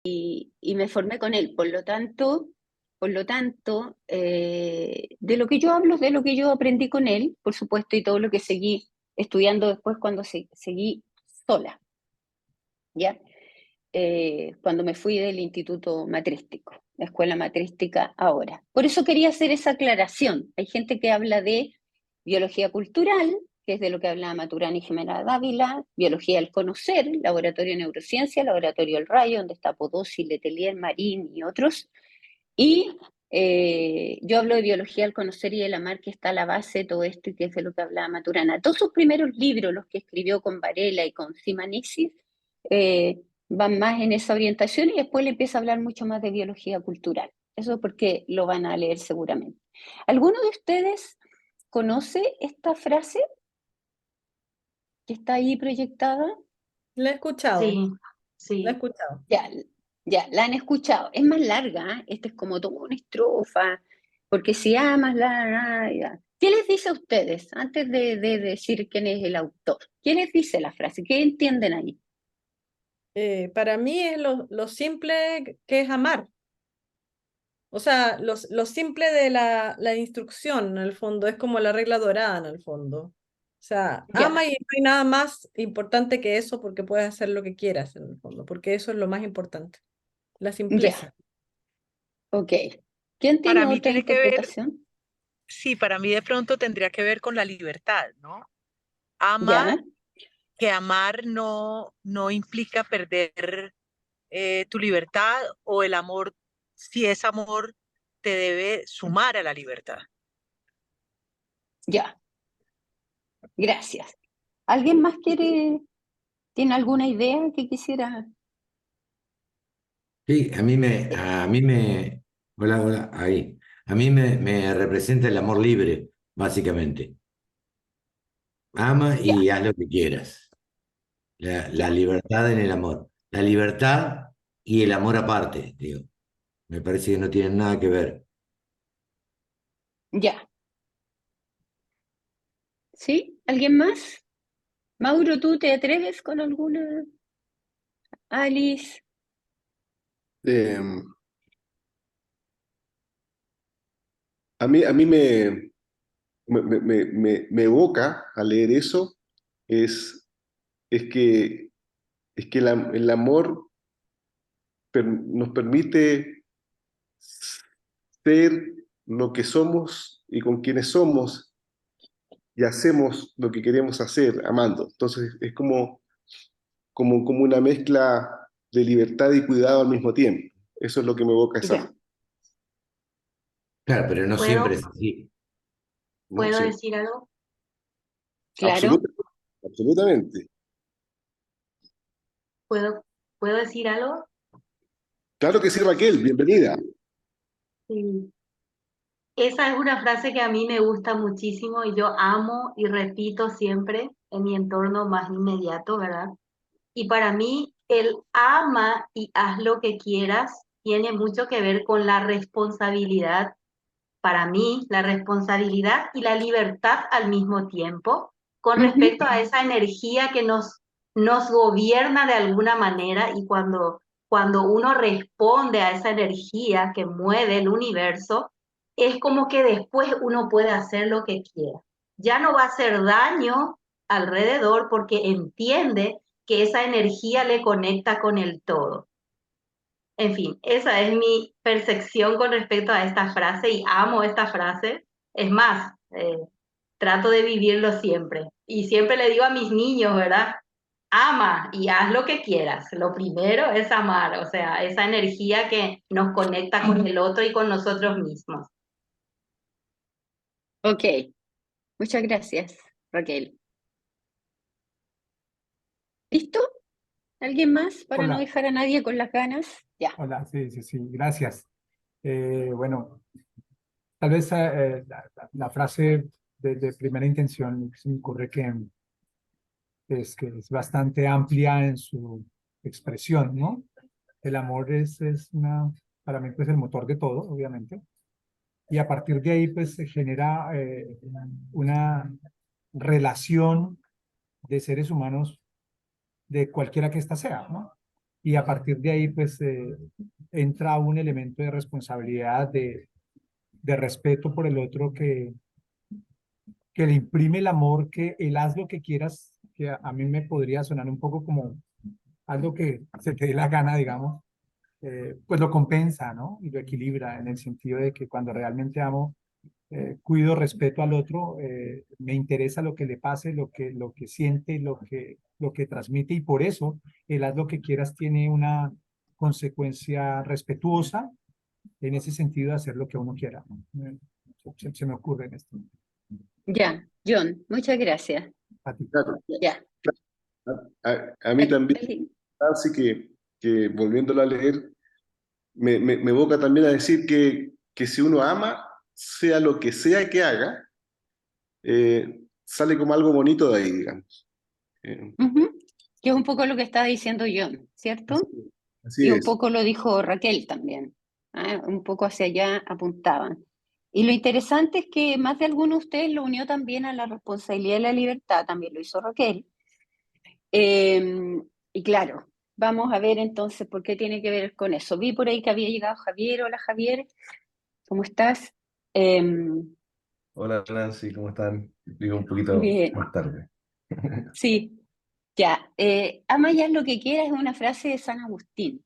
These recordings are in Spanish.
y me formé con él. Por lo tanto, de lo que yo hablo, de lo que yo aprendí con él, por supuesto, y todo lo que seguí estudiando después cuando seguí sola, ¿ya? Cuando me fui del Instituto Matrístico, la Escuela Matrística ahora. Por eso quería hacer esa aclaración. Hay gente que habla de biología cultural, que es de lo que hablaba Maturana y Jimena Dávila, biología del conocer, laboratorio de neurociencia, laboratorio del rayo, donde está Podosí, Letelier, Marín y otros. Y yo hablo de biología del conocer y del amar, que está a la base de todo esto y que es de lo que hablaba Maturana. Todos sus primeros libros, los que escribió con Varela y con Simanixis, van más en esa orientación y después le empieza a hablar mucho más de biología cultural. Eso porque lo van a leer seguramente. ¿Alguno de ustedes conoce esta frase que está ahí proyectada? La he escuchado, Sí, la he sí. escuchado. Ya, ya, la han escuchado. Es más larga, ¿eh? Esta es como toda una estrofa, porque si amas ya. ¿Qué les dice a ustedes antes de decir quién es el autor? ¿Qué les dice la frase? ¿Qué entienden ahí? Para mí es lo simple que es amar. O sea, lo simple de la instrucción, en el fondo, es como la regla dorada, en el fondo. O sea, ama Ya, y no hay nada más importante que eso porque puedes hacer lo que quieras, en el fondo, porque eso es lo más importante, la ya, simpleza. ok. ¿Quién Para tiene mí otra tiene que ver, interpretación? sí, para mí de pronto tendría que ver con la libertad, ¿no? Ama, Ya, que amar no implica perder tu libertad o el amor, si es amor, te debe sumar a la libertad. ya, gracias. ¿Alguien más tiene alguna idea que quisiera? Sí, hola, hola, ahí. A mí me representa el amor libre, básicamente. Ama Ya, y haz lo que quieras. La ya, libertad en el amor. La libertad y el amor aparte, digo. Me parece que no tienen nada que ver. ya. ¿Sí? ¿Alguien más? Mauro, ¿tú te atreves con alguna? Alice, Eh, a mí me evoca al leer eso, es, es que, es que el amor nos permite ser lo que somos y con quienes somos y hacemos lo que queremos hacer amando. Entonces es como una mezcla de libertad y cuidado al mismo tiempo. Eso es lo que me evoca esa, ya, Claro, pero no siempre ¿Puedo, es así. ¿no? puedo Sí, decir algo? claro. absolutamente. ¿Puedo decir algo? Claro que sí, Raquel, bienvenida. Sí. Esa es una frase que a mí me gusta muchísimo y yo amo y repito siempre en mi entorno más inmediato, ¿verdad? Y para mí, el ama y haz lo que quieras tiene mucho que ver con la responsabilidad. Para mí, la responsabilidad y la libertad al mismo tiempo, con Ujú. respecto a esa energía que nos gobierna de alguna manera y cuando uno responde a esa energía que mueve el universo, es como que después uno puede hacer lo que quiera. Ya no va a hacer daño alrededor porque entiende que esa energía le conecta con el todo. En fin, esa es mi percepción con respecto a esta frase y amo esta frase. Es más, trato de vivirlo siempre. Y siempre le digo a mis niños, ¿verdad? Ama y haz lo que quieras. Lo primero es amar, o sea, esa energía que nos conecta con el otro y con nosotros mismos. Ok, muchas gracias, Raquel. ¿Listo? ¿Alguien más para no Hola, dejar a nadie con las ganas? Ya, hola, sí, sí, sí, gracias. Bueno, tal vez la frase de primera intención se me ocurre que es bastante amplia en su expresión, ¿no? El amor es para mí, pues el motor de todo, obviamente. Y a partir de ahí, pues se genera una relación de seres humanos de cualquiera que ésta sea, ¿no? y a partir de ahí pues entra un elemento de responsabilidad, de respeto por el otro que le imprime el amor, que el haz lo que quieras, que a mí me podría sonar un poco como algo que se te dé la gana, digamos, pues lo compensa, ¿no? Y lo equilibra en el sentido de que cuando realmente amo, cuido, respeto al otro, me interesa lo que le pase, lo que siente, lo que transmite, y por eso el haz lo que quieras tiene una consecuencia respetuosa en ese sentido de hacer lo que uno quiera. Se me ocurre en esto. Ya, John, muchas gracias. A ti. Claro, Ya. a mí también, así que volviéndolo a leer, me evoca también a decir que si uno ama, sea lo que sea que haga, sale como algo bonito de ahí, digamos. Ujú. Que es un poco lo que estaba diciendo John, ¿cierto? Así Y un es. poco lo dijo Raquel también. Un poco hacia allá apuntaban. Y lo interesante es que más de alguno de ustedes lo unió también a la responsabilidad de la libertad, también lo hizo Raquel. Y claro, vamos a ver entonces por qué tiene que ver con eso. Vi por ahí que había llegado Javier. Hola Javier, ¿cómo estás? Hola Nancy, ¿cómo están? Digo un poquito Bien, más tarde. sí, ya. Ama ya lo que quieras es una frase de San Agustín.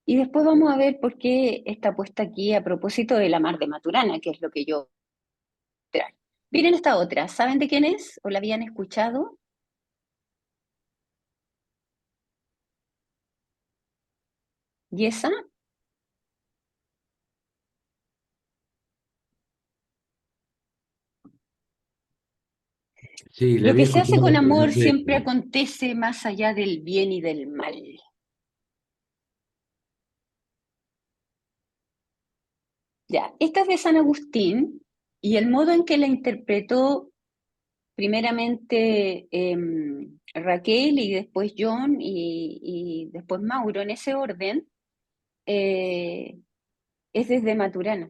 Y después vamos a ver por qué está puesta aquí a propósito de la mar de Maturana, que es lo que yo traigo. Miren esta otra, ¿saben de quién es? ¿O la habían escuchado? ¿Y esa? Sí, la Lo que había se hace escuchado, con pero no amor sé. siempre acontece más allá del bien y del mal. Ya, esta es de San Agustín y el modo en que la interpretó primeramente Raquel y después John y después Mauro en ese orden, es desde Maturana,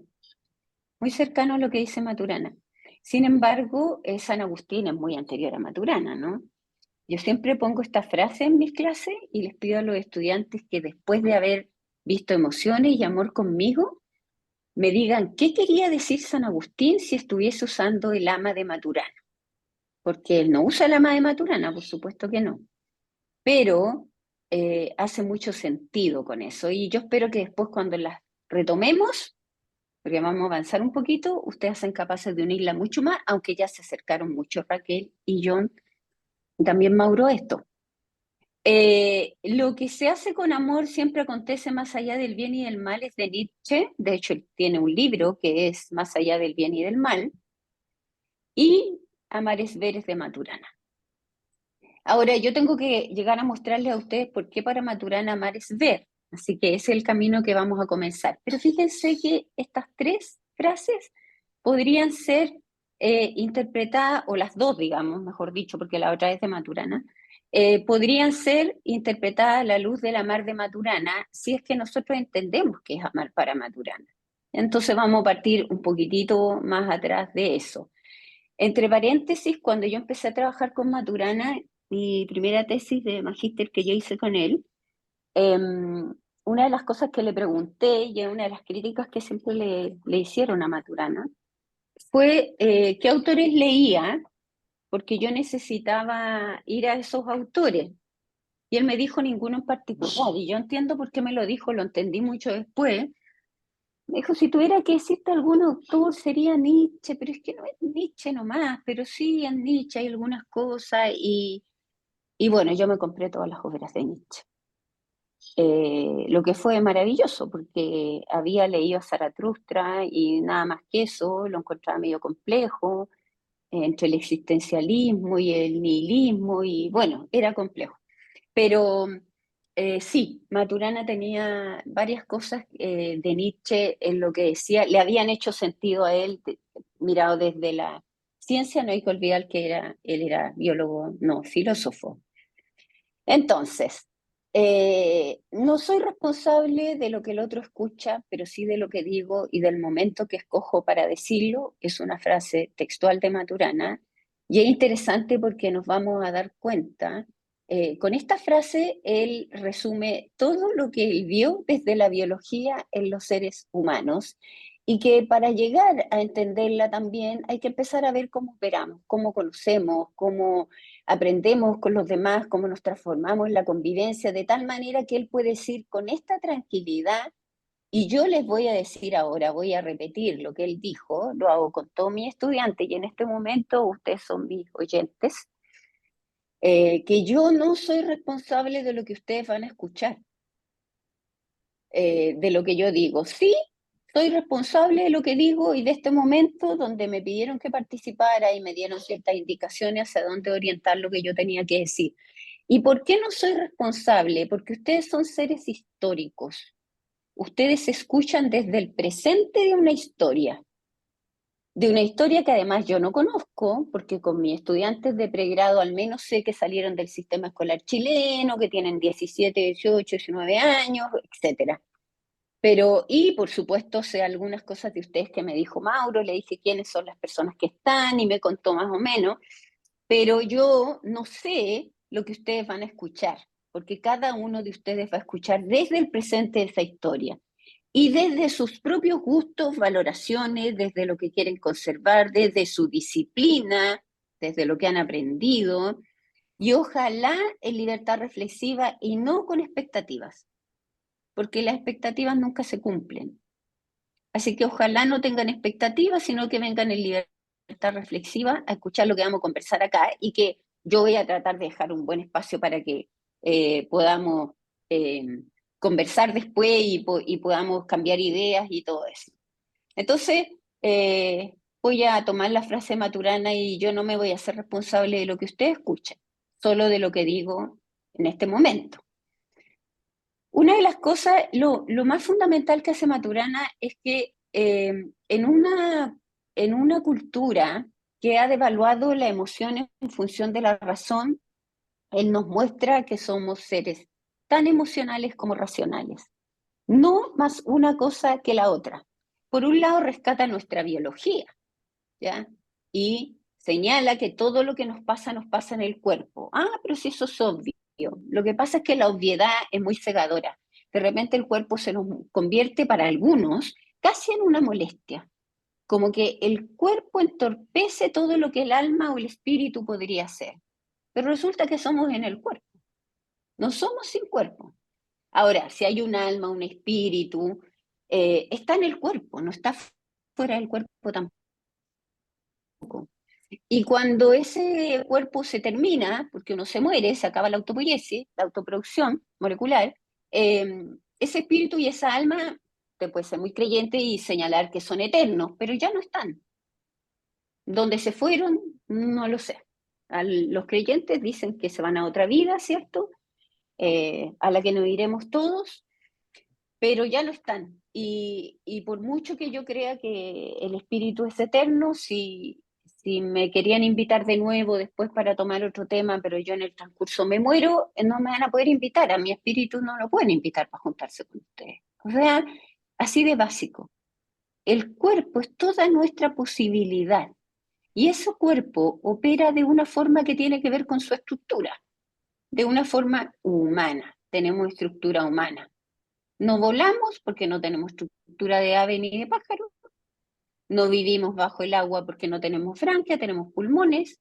muy cercano a lo que dice Maturana. Sin embargo, San Agustín es muy anterior a Maturana, ¿no? Yo siempre pongo esta frase en mis clases y les pido a los estudiantes que después de haber visto emociones y amor conmigo, me digan qué quería decir San Agustín si estuviese usando el ama de Maturana. Porque él no usa el ama de Maturana, por supuesto que no. Pero hace mucho sentido con eso. Y yo espero que después cuando las retomemos, porque vamos a avanzar un poquito, ustedes sean capaces de unirla mucho más, aunque ya se acercaron mucho Raquel y John, y también Mauro a esto. Lo que se hace con amor siempre acontece más allá del bien y del mal, es de Nietzsche. De hecho, él tiene un libro que es Más allá del bien y del mal. Y Amar es ver es de Maturana. Ahora, yo tengo que llegar a mostrarles a ustedes por qué para Maturana amar es ver. Así que ese es el camino que vamos a comenzar. Pero fíjense que estas tres frases podrían ser interpretadas, o las dos, digamos, mejor dicho, porque la otra es de Maturana, podrían ser interpretadas a la luz del amar de Maturana si es que nosotros entendemos que es amar para Maturana. Entonces vamos a partir un poquitito más atrás de eso. Entre paréntesis, cuando yo empecé a trabajar con Maturana, mi primera tesis de magíster que yo hice con él, una de las cosas que le pregunté y una de las críticas que siempre le hicieron a Maturana fue qué autores leía, porque yo necesitaba ir a esos autores. Y él me dijo ninguno en particular, y yo entiendo por qué me lo dijo, lo entendí mucho después. Me dijo, si tuviera que decirte algún autor sería Nietzsche, pero es que no es Nietzsche nomás, pero sí en Nietzsche hay algunas cosas y bueno, yo me compré todas las obras de Nietzsche. Lo que fue maravilloso, porque había leído a Zaratustra y nada más que eso, lo encontraba medio complejo, entre el existencialismo y el nihilismo, y bueno, era complejo. Pero sí, Maturana tenía varias cosas de Nietzsche en lo que decía, le habían hecho sentido a él, mirado desde la ciencia, no hay que olvidar que él era biólogo, no, filósofo. Entonces, no soy responsable de lo que el otro escucha, pero sí de lo que digo y del momento que escojo para decirlo. Es una frase textual de Maturana y es interesante porque nos vamos a dar cuenta Con esta frase, él resume todo lo que él vio desde la biología en los seres humanos y que para llegar a entenderla también hay que empezar a ver cómo operamos, cómo conocemos, cómo aprendemos con los demás, cómo nos transformamos en la convivencia, de tal manera que él puede decir con esta tranquilidad, y yo les voy a decir ahora, voy a repetir lo que él dijo, lo hago con todos mis estudiantes y en este momento ustedes son mis oyentes, que yo no soy responsable de lo que ustedes van a escuchar, de lo que yo digo. Sí, soy responsable de lo que digo y de este momento donde me pidieron que participara y me dieron ciertas indicaciones hacia dónde orientar lo que yo tenía que decir. ¿Y por qué no soy responsable? Porque ustedes son seres históricos. Ustedes escuchan desde el presente de una historia que además yo no conozco, porque con mis estudiantes de pregrado al menos sé que salieron del sistema escolar chileno, que tienen 17, 18, 19 años, etc. Pero, y por supuesto sé algunas cosas de ustedes que me dijo Mauro, le dije quiénes son las personas que están y me contó más o menos, pero yo no sé lo que ustedes van a escuchar, porque cada uno de ustedes va a escuchar desde el presente esa historia. Y desde sus propios gustos, valoraciones, desde lo que quieren conservar, desde su disciplina, desde lo que han aprendido, y ojalá en libertad reflexiva y no con expectativas, porque las expectativas nunca se cumplen. Así que ojalá no tengan expectativas, sino que vengan en libertad reflexiva a escuchar lo que vamos a conversar acá y que yo voy a tratar de dejar un buen espacio para que podamos conversar después y podamos cambiar ideas y todo eso. Entonces, voy a tomar la frase Maturana y yo no me voy a hacer responsable de lo que ustedes escuchen, solo de lo que digo en este momento. Una de las cosas, lo más fundamental que hace Maturana es que en una cultura que ha devaluado la emoción en función de la razón, él nos muestra que somos seres tan emocionales como racionales. No más una cosa que la otra. Por un lado, rescata nuestra biología, ¿ya? Y señala que todo lo que nos pasa en el cuerpo. Ah, pero si eso es obvio. Lo que pasa es que la obviedad es muy cegadora. De repente el cuerpo se nos convierte para algunos casi en una molestia. Como que el cuerpo entorpece todo lo que el alma o el espíritu podría hacer. Pero resulta que somos en el cuerpo. No somos sin cuerpo. Ahora, si hay un alma, un espíritu, está en el cuerpo, no está fuera del cuerpo tampoco. Y cuando ese cuerpo se termina, porque uno se muere, se acaba la autopoiesis, la autoproducción molecular, ese espíritu y esa alma, te puede ser muy creyente y señalar que son eternos, pero ya no están. ¿Dónde se fueron? No lo sé. Los creyentes dicen que se van a otra vida, ¿cierto? A la que nos iremos todos, pero ya no están. Y por mucho que yo crea que el espíritu es eterno, si me querían invitar de nuevo después para tomar otro tema, pero yo en el transcurso me muero, no me van a poder invitar. A mi espíritu no lo pueden invitar para juntarse con ustedes. O sea, así de básico. El cuerpo es toda nuestra posibilidad. Y ese cuerpo opera de una forma que tiene que ver con su estructura, de una forma humana. Tenemos estructura humana. No volamos porque no tenemos estructura de ave ni de pájaro. No vivimos bajo el agua porque no tenemos branquia, tenemos pulmones.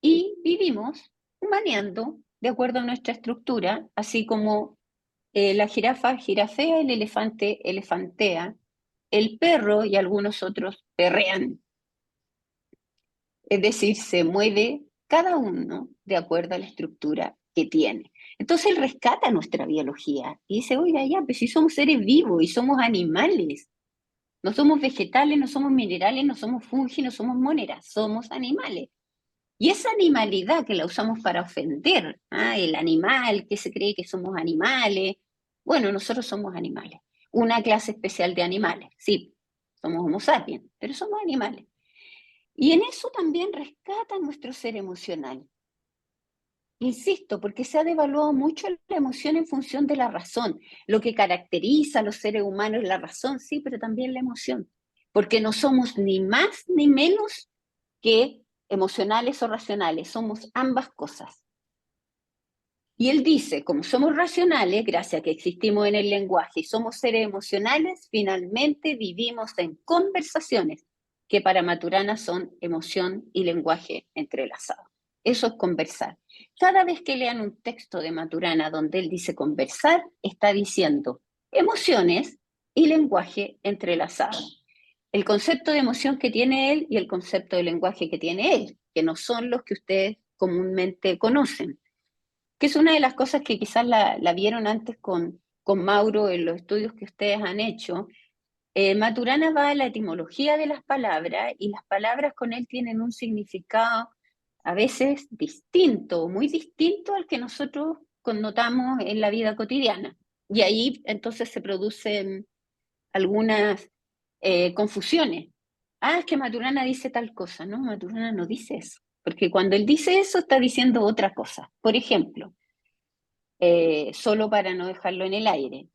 Y vivimos humaneando de acuerdo a nuestra estructura, así como la jirafa jirafea, el elefante elefantea, el perro y algunos otros perrean. Es decir, se mueve cada uno de acuerdo a la estructura que tiene. Entonces él rescata nuestra biología y dice, oiga, ya, pues si somos seres vivos y somos animales, no somos vegetales, no somos minerales, no somos fungi, no somos moneras, somos animales. Y esa animalidad que la usamos para ofender, el animal que se cree que somos animales, bueno, nosotros somos animales. Una clase especial de animales, sí, somos Homo sapiens, pero somos animales. Y en eso también rescata nuestro ser emocional. Insisto, porque se ha devaluado mucho la emoción en función de la razón. Lo que caracteriza a los seres humanos es la razón, sí, pero también la emoción. Porque no somos ni más ni menos que emocionales o racionales, somos ambas cosas. Y él dice, como somos racionales, gracias a que existimos en el lenguaje y somos seres emocionales, finalmente vivimos en conversaciones que para Maturana son emoción y lenguaje entrelazados. Eso es conversar. Cada vez que lean un texto de Maturana donde él dice conversar, está diciendo emociones y lenguaje entrelazado. El concepto de emoción que tiene él y el concepto de lenguaje que tiene él, que no son los que ustedes comúnmente conocen, que es una de las cosas que quizás la vieron antes con Mauro en los estudios que ustedes han hecho. Maturana va a la etimología de las palabras y las palabras con él tienen un significado a veces distinto, muy distinto al que nosotros connotamos en la vida cotidiana. Y ahí entonces se producen algunas confusiones. Ah, es que Maturana dice tal cosa. No, Maturana no dice eso. Porque cuando él dice eso está diciendo otra cosa. Por ejemplo, solo para no dejarlo en el aire.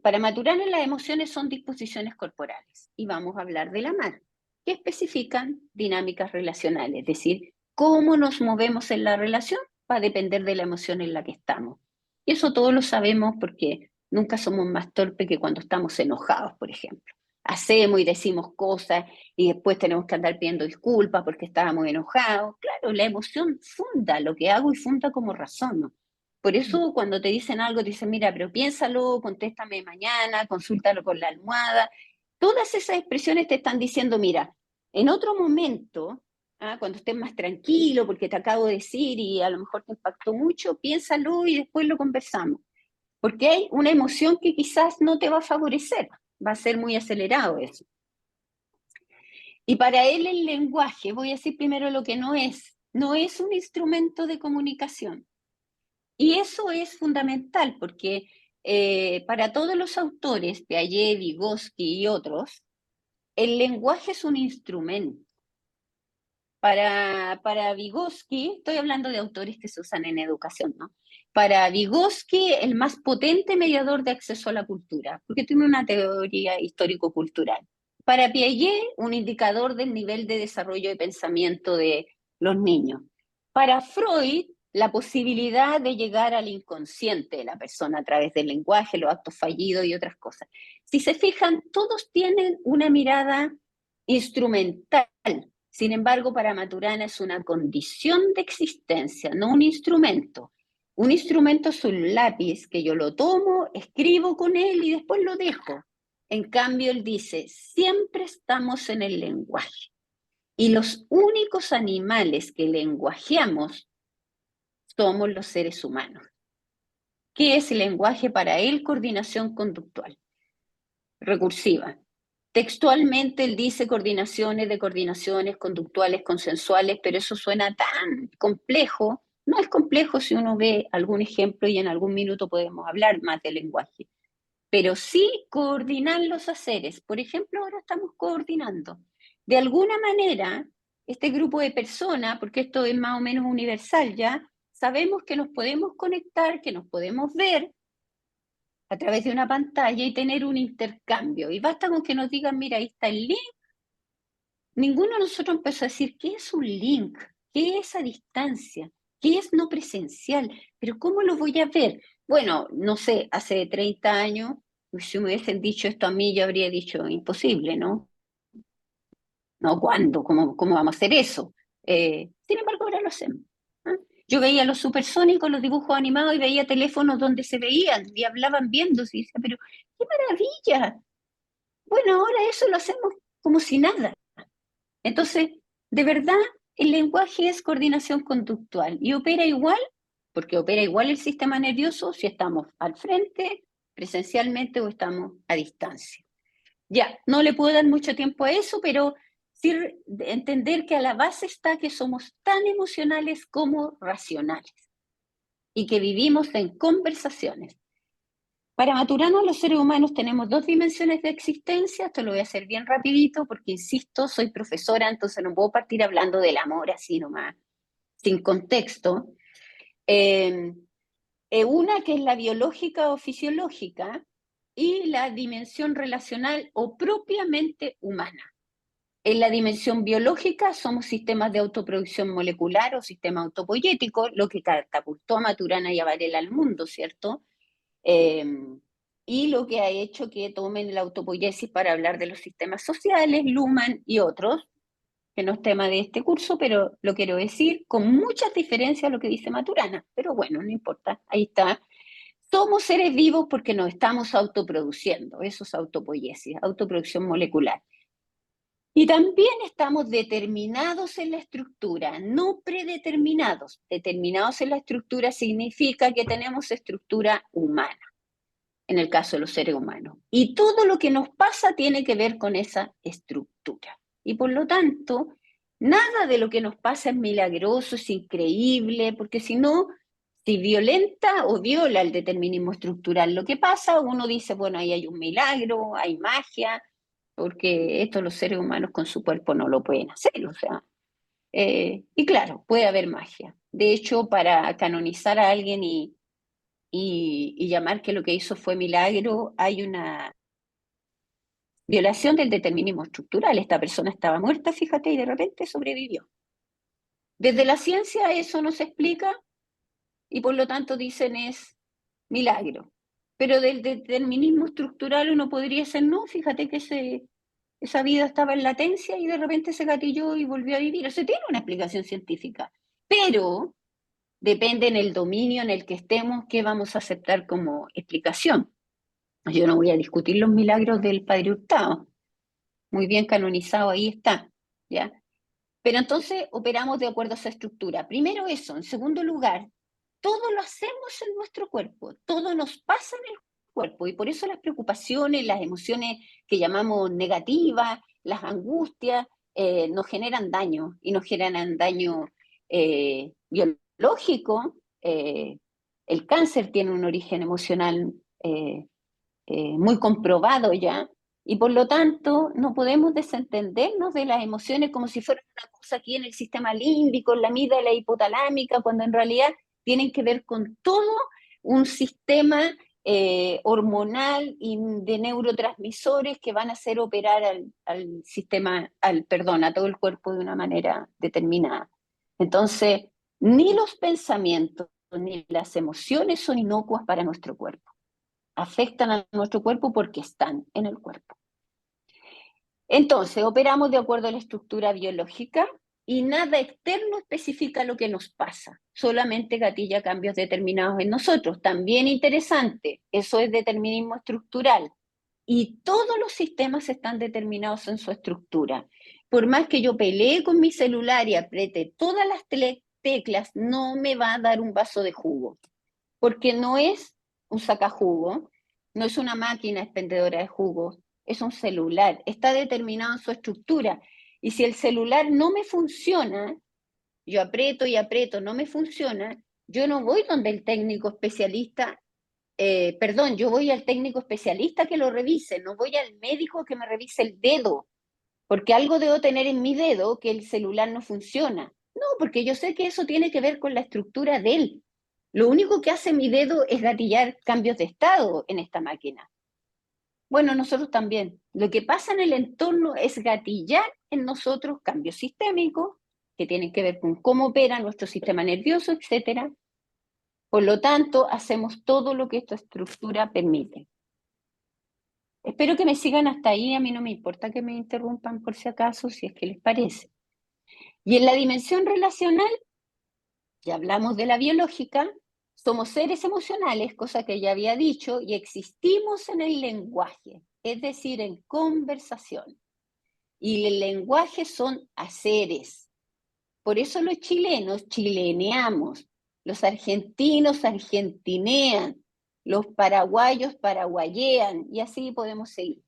Para Maturana las emociones son disposiciones corporales y vamos a hablar del amar, que especifican dinámicas relacionales, es decir, cómo nos movemos en la relación va a depender de la emoción en la que estamos. Y eso todos lo sabemos porque nunca somos más torpes que cuando estamos enojados, por ejemplo. Hacemos y decimos cosas y después tenemos que andar pidiendo disculpas porque estábamos enojados. Claro, la emoción funda lo que hago y funda como razono. Por eso cuando te dicen algo, te dicen, mira, pero piénsalo, contéstame mañana, consúltalo con la almohada. Todas esas expresiones te están diciendo, mira, en otro momento, cuando estés más tranquilo, porque te acabo de decir y a lo mejor te impactó mucho, piénsalo y después lo conversamos. Porque hay una emoción que quizás no te va a favorecer, va a ser muy acelerado eso. Y para él el lenguaje, voy a decir primero lo que no es un instrumento de comunicación. Y eso es fundamental porque para todos los autores, Piaget, Vygotsky y otros, el lenguaje es un instrumento. Para Vygotsky, estoy hablando de autores que se usan en educación, ¿no? Para Vygotsky, el más potente mediador de acceso a la cultura, porque tiene una teoría histórico-cultural. Para Piaget, un indicador del nivel de desarrollo de pensamiento de los niños. Para Freud, la posibilidad de llegar al inconsciente de la persona a través del lenguaje, los actos fallidos y otras cosas. Si se fijan, todos tienen una mirada instrumental. Sin embargo, para Maturana es una condición de existencia, no un instrumento. Un instrumento es un lápiz que yo lo tomo, escribo con él y después lo dejo. En cambio, él dice, siempre estamos en el lenguaje. Y los únicos animales que lenguajeamos somos los seres humanos. ¿Qué es el lenguaje para él? Coordinación conductual, recursiva. Textualmente él dice coordinaciones de coordinaciones conductuales consensuales, pero eso suena tan complejo. No es complejo si uno ve algún ejemplo y en algún minuto podemos hablar más del lenguaje. Pero sí coordinar los haceres. Por ejemplo, ahora estamos coordinando. De alguna manera, este grupo de personas, porque esto es más o menos universal ya, sabemos que nos podemos conectar, que nos podemos ver a través de una pantalla y tener un intercambio. Y basta con que nos digan, mira, ahí está el link. Ninguno de nosotros empezó a decir, ¿qué es un link? ¿Qué es a distancia? ¿Qué es no presencial? ¿Pero cómo lo voy a ver? Bueno, no sé, hace 30 años, si me hubiesen dicho esto a mí, yo habría dicho, imposible, ¿no? ¿No? ¿Cuándo? ¿Cómo vamos a hacer eso? Sin embargo, ahora lo hacemos. Yo veía los supersónicos, los dibujos animados y veía teléfonos donde se veían y hablaban viéndose y decía, pero qué maravilla. Bueno, ahora eso lo hacemos como si nada. Entonces, de verdad, el lenguaje es coordinación conductual y opera igual, porque opera igual el sistema nervioso si estamos al frente, presencialmente o estamos a distancia. Ya, no le puedo dar mucho tiempo a eso, pero sí entender que a la base está que somos tan emocionales como racionales y que vivimos en conversaciones. Para Maturana, los seres humanos tenemos dos dimensiones de existencia. Esto lo voy a hacer bien rapidito porque, insisto, soy profesora, entonces no puedo partir hablando del amor así nomás, sin contexto. Una que es la biológica o fisiológica y la dimensión relacional o propiamente humana. En la dimensión biológica somos sistemas de autoproducción molecular o sistema autopoyético, lo que catapultó a Maturana y a Varela al mundo, ¿cierto? Y lo que ha hecho que tomen la autopoiesis para hablar de los sistemas sociales, Luhmann y otros, que no es tema de este curso, pero lo quiero decir con muchas diferencias a lo que dice Maturana, pero bueno, no importa, ahí está. Somos seres vivos porque nos estamos autoproduciendo, eso es autopoiesis, autoproducción molecular. Y también estamos determinados en la estructura, no predeterminados. Determinados en la estructura significa que tenemos estructura humana, en el caso de los seres humanos. Y todo lo que nos pasa tiene que ver con esa estructura. Y por lo tanto, nada de lo que nos pasa es milagroso, es increíble, porque si no, si violenta o viola el determinismo estructural lo que pasa, uno dice, bueno, ahí hay un milagro, hay magia, porque esto los seres humanos con su cuerpo no lo pueden hacer, o sea. Y claro, puede haber magia. De hecho, para canonizar a alguien y llamar que lo que hizo fue milagro, hay una violación del determinismo estructural. Esta persona estaba muerta, fíjate, y de repente sobrevivió. Desde la ciencia eso no se explica y por lo tanto dicen es milagro. Pero del determinismo estructural uno podría decir, no, fíjate que esa vida estaba en latencia y de repente se gatilló y volvió a vivir. O sea, tiene una explicación científica, pero depende en el dominio en el que estemos qué vamos a aceptar como explicación. Yo no voy a discutir los milagros del Padre Hurtado, muy bien canonizado, ahí está, ¿ya? Pero entonces operamos de acuerdo a esa estructura. Primero eso. En segundo lugar, todo lo hacemos en nuestro cuerpo, todo nos pasa en el cuerpo y por eso las preocupaciones, las emociones que llamamos negativas, las angustias, nos generan daño y nos generan daño biológico. El cáncer tiene un origen emocional muy comprobado ya, y por lo tanto no podemos desentendernos de las emociones como si fueran una cosa aquí en el sistema límbico, en la amígdala hipotálamica, cuando en realidad tienen que ver con todo un sistema hormonal y de neurotransmisores que van a hacer operar al sistema, perdón, a todo el cuerpo de una manera determinada. Entonces, ni los pensamientos ni las emociones son inocuas para nuestro cuerpo. Afectan a nuestro cuerpo porque están en el cuerpo. Entonces, operamos de acuerdo a la estructura biológica y nada externo especifica lo que nos pasa, solamente gatilla cambios determinados en nosotros. También interesante, eso es determinismo estructural. Y todos los sistemas están determinados en su estructura. Por más que yo pelee con mi celular y apriete todas las teclas, no me va a dar un vaso de jugo, porque no es un sacajugo, no es una máquina expendedora de jugos, es un celular, está determinado en su estructura. Y si el celular no me funciona, yo aprieto y aprieto, no me funciona, yo no voy donde el técnico especialista, yo voy al técnico especialista que lo revise, no voy al médico que me revise el dedo, porque algo debo tener en mi dedo que el celular no funciona. No, porque yo sé que eso tiene que ver con la estructura de él. Lo único que hace mi dedo es gatillar cambios de estado en esta máquina. Bueno, nosotros también. Lo que pasa en el entorno es gatillar en nosotros cambios sistémicos que tienen que ver con cómo opera nuestro sistema nervioso, etc. Por lo tanto, hacemos todo lo que esta estructura permite. Espero que me sigan hasta ahí, a mí no me importa que me interrumpan por si acaso, si es que les parece. Y en la dimensión relacional, ya hablamos de la biológica, somos seres emocionales, cosa que ya había dicho, y existimos en el lenguaje, es decir, en conversación. Y el lenguaje son haceres. Por eso los chilenos chileneamos, los argentinos argentinean, los paraguayos paraguayean, y así podemos seguir.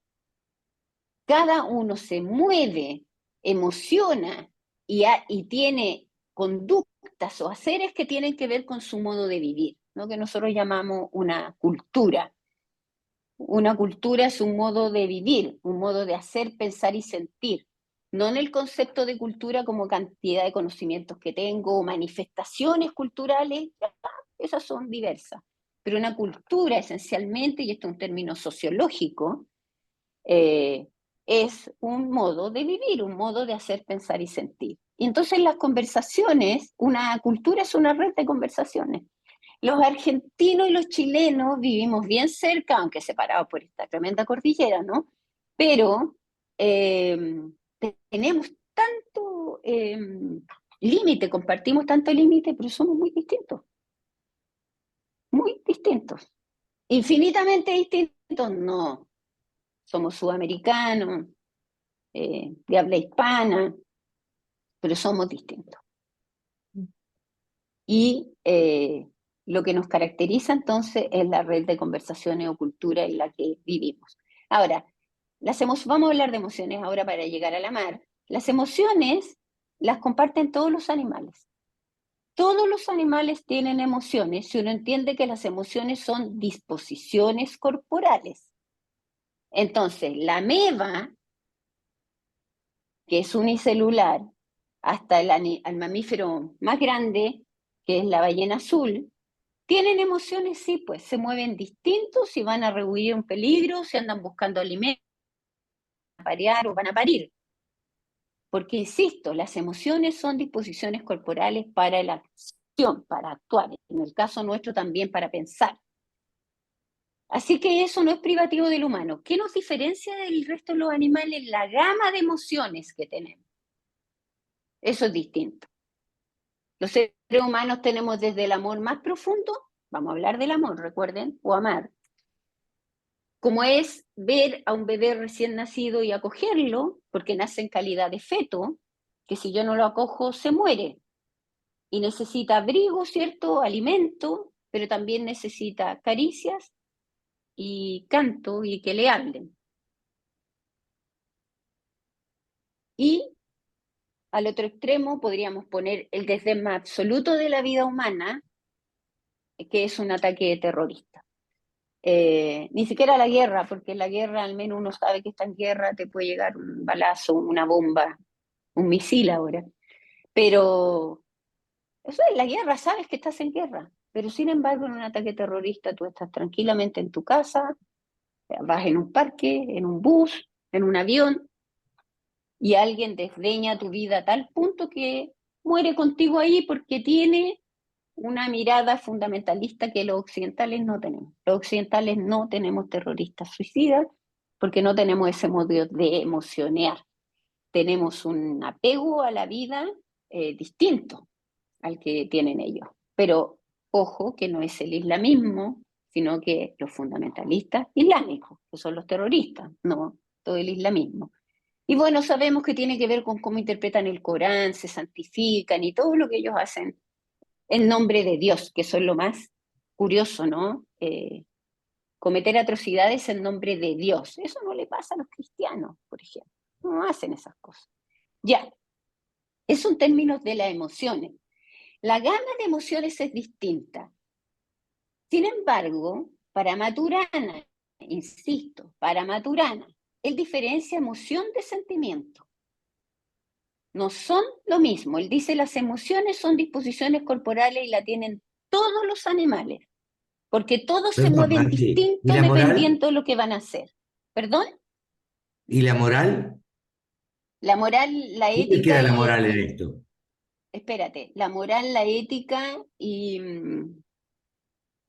Cada uno se mueve, emociona y tiene conductas o haceres que tienen que ver con su modo de vivir, ¿no? Que nosotros llamamos una cultura. Una cultura es un modo de vivir, un modo de hacer, pensar y sentir. No en el concepto de cultura como cantidad de conocimientos que tengo o manifestaciones culturales, esas son diversas. Pero una cultura esencialmente, y esto es un término sociológico, es un modo de vivir, un modo de hacer, pensar y sentir. Y entonces las conversaciones, una cultura es una red de conversaciones. Los argentinos y los chilenos vivimos bien cerca, aunque separados por esta tremenda cordillera, ¿no? Pero tenemos tanto límite, compartimos tanto límite, pero somos muy distintos. Muy distintos. Infinitamente distintos, no. Somos sudamericanos, de habla hispana, pero somos distintos. Y lo que nos caracteriza entonces es la red de conversaciones o cultura en la que vivimos. Ahora, vamos a hablar de emociones ahora para llegar a la mar. Las emociones las comparten todos los animales. Todos los animales tienen emociones si uno entiende que las emociones son disposiciones corporales. Entonces, la ameba, que es unicelular, hasta el mamífero más grande, que es la ballena azul, tienen emociones, sí, pues se mueven distintos, si van a rehuir un peligro, si andan buscando alimentos, van a parear o van a parir. Porque, insisto, las emociones son disposiciones corporales para la acción, para actuar, en el caso nuestro también para pensar. Así que eso no es privativo del humano. ¿Qué nos diferencia del resto de los animales? La gama de emociones que tenemos. Eso es distinto. Los seres humanos tenemos desde el amor más profundo, vamos a hablar del amor, recuerden, o amar, como es ver a un bebé recién nacido y acogerlo, porque nace en calidad de feto, que si yo no lo acojo se muere. Y necesita abrigo, ¿cierto? Alimento, pero también necesita caricias y canto y que le hablen. Y al otro extremo podríamos poner el desdén más absoluto de la vida humana, que es un ataque terrorista. Ni siquiera la guerra, porque la guerra al menos uno sabe que está en guerra, te puede llegar un balazo, una bomba, un misil ahora. Pero eso es la guerra, sabes que estás en guerra. Pero sin embargo en un ataque terrorista tú estás tranquilamente en tu casa, vas en un parque, en un bus, en un avión, y alguien desdeña tu vida a tal punto que muere contigo ahí porque tiene una mirada fundamentalista que los occidentales no tenemos. Los occidentales no tenemos terroristas suicidas porque no tenemos ese modo de emocionar. Tenemos un apego a la vida distinto al que tienen ellos. Pero ojo que no es el islamismo, sino que los fundamentalistas islámicos, que son los terroristas, no todo el islamismo. Y bueno, sabemos que tiene que ver con cómo interpretan el Corán, se santifican y todo lo que ellos hacen en nombre de Dios, que eso es lo más curioso, ¿no? Cometer atrocidades en nombre de Dios. Eso no le pasa a los cristianos, por ejemplo. No hacen esas cosas. Ya, eso en términos de las emociones. La gama de emociones es distinta. Sin embargo, para Maturana, insisto, para Maturana, él diferencia emoción de sentimiento. No son lo mismo. Él dice las emociones son disposiciones corporales y la tienen todos los animales, porque todos se Perdón, mueven Marti, ¿y distinto la moral? dependiendo de lo que van a hacer. ¿Perdón? ¿Y la moral? La moral, la ¿Dónde ética queda la y moral en esto? espérate, la moral, la ética y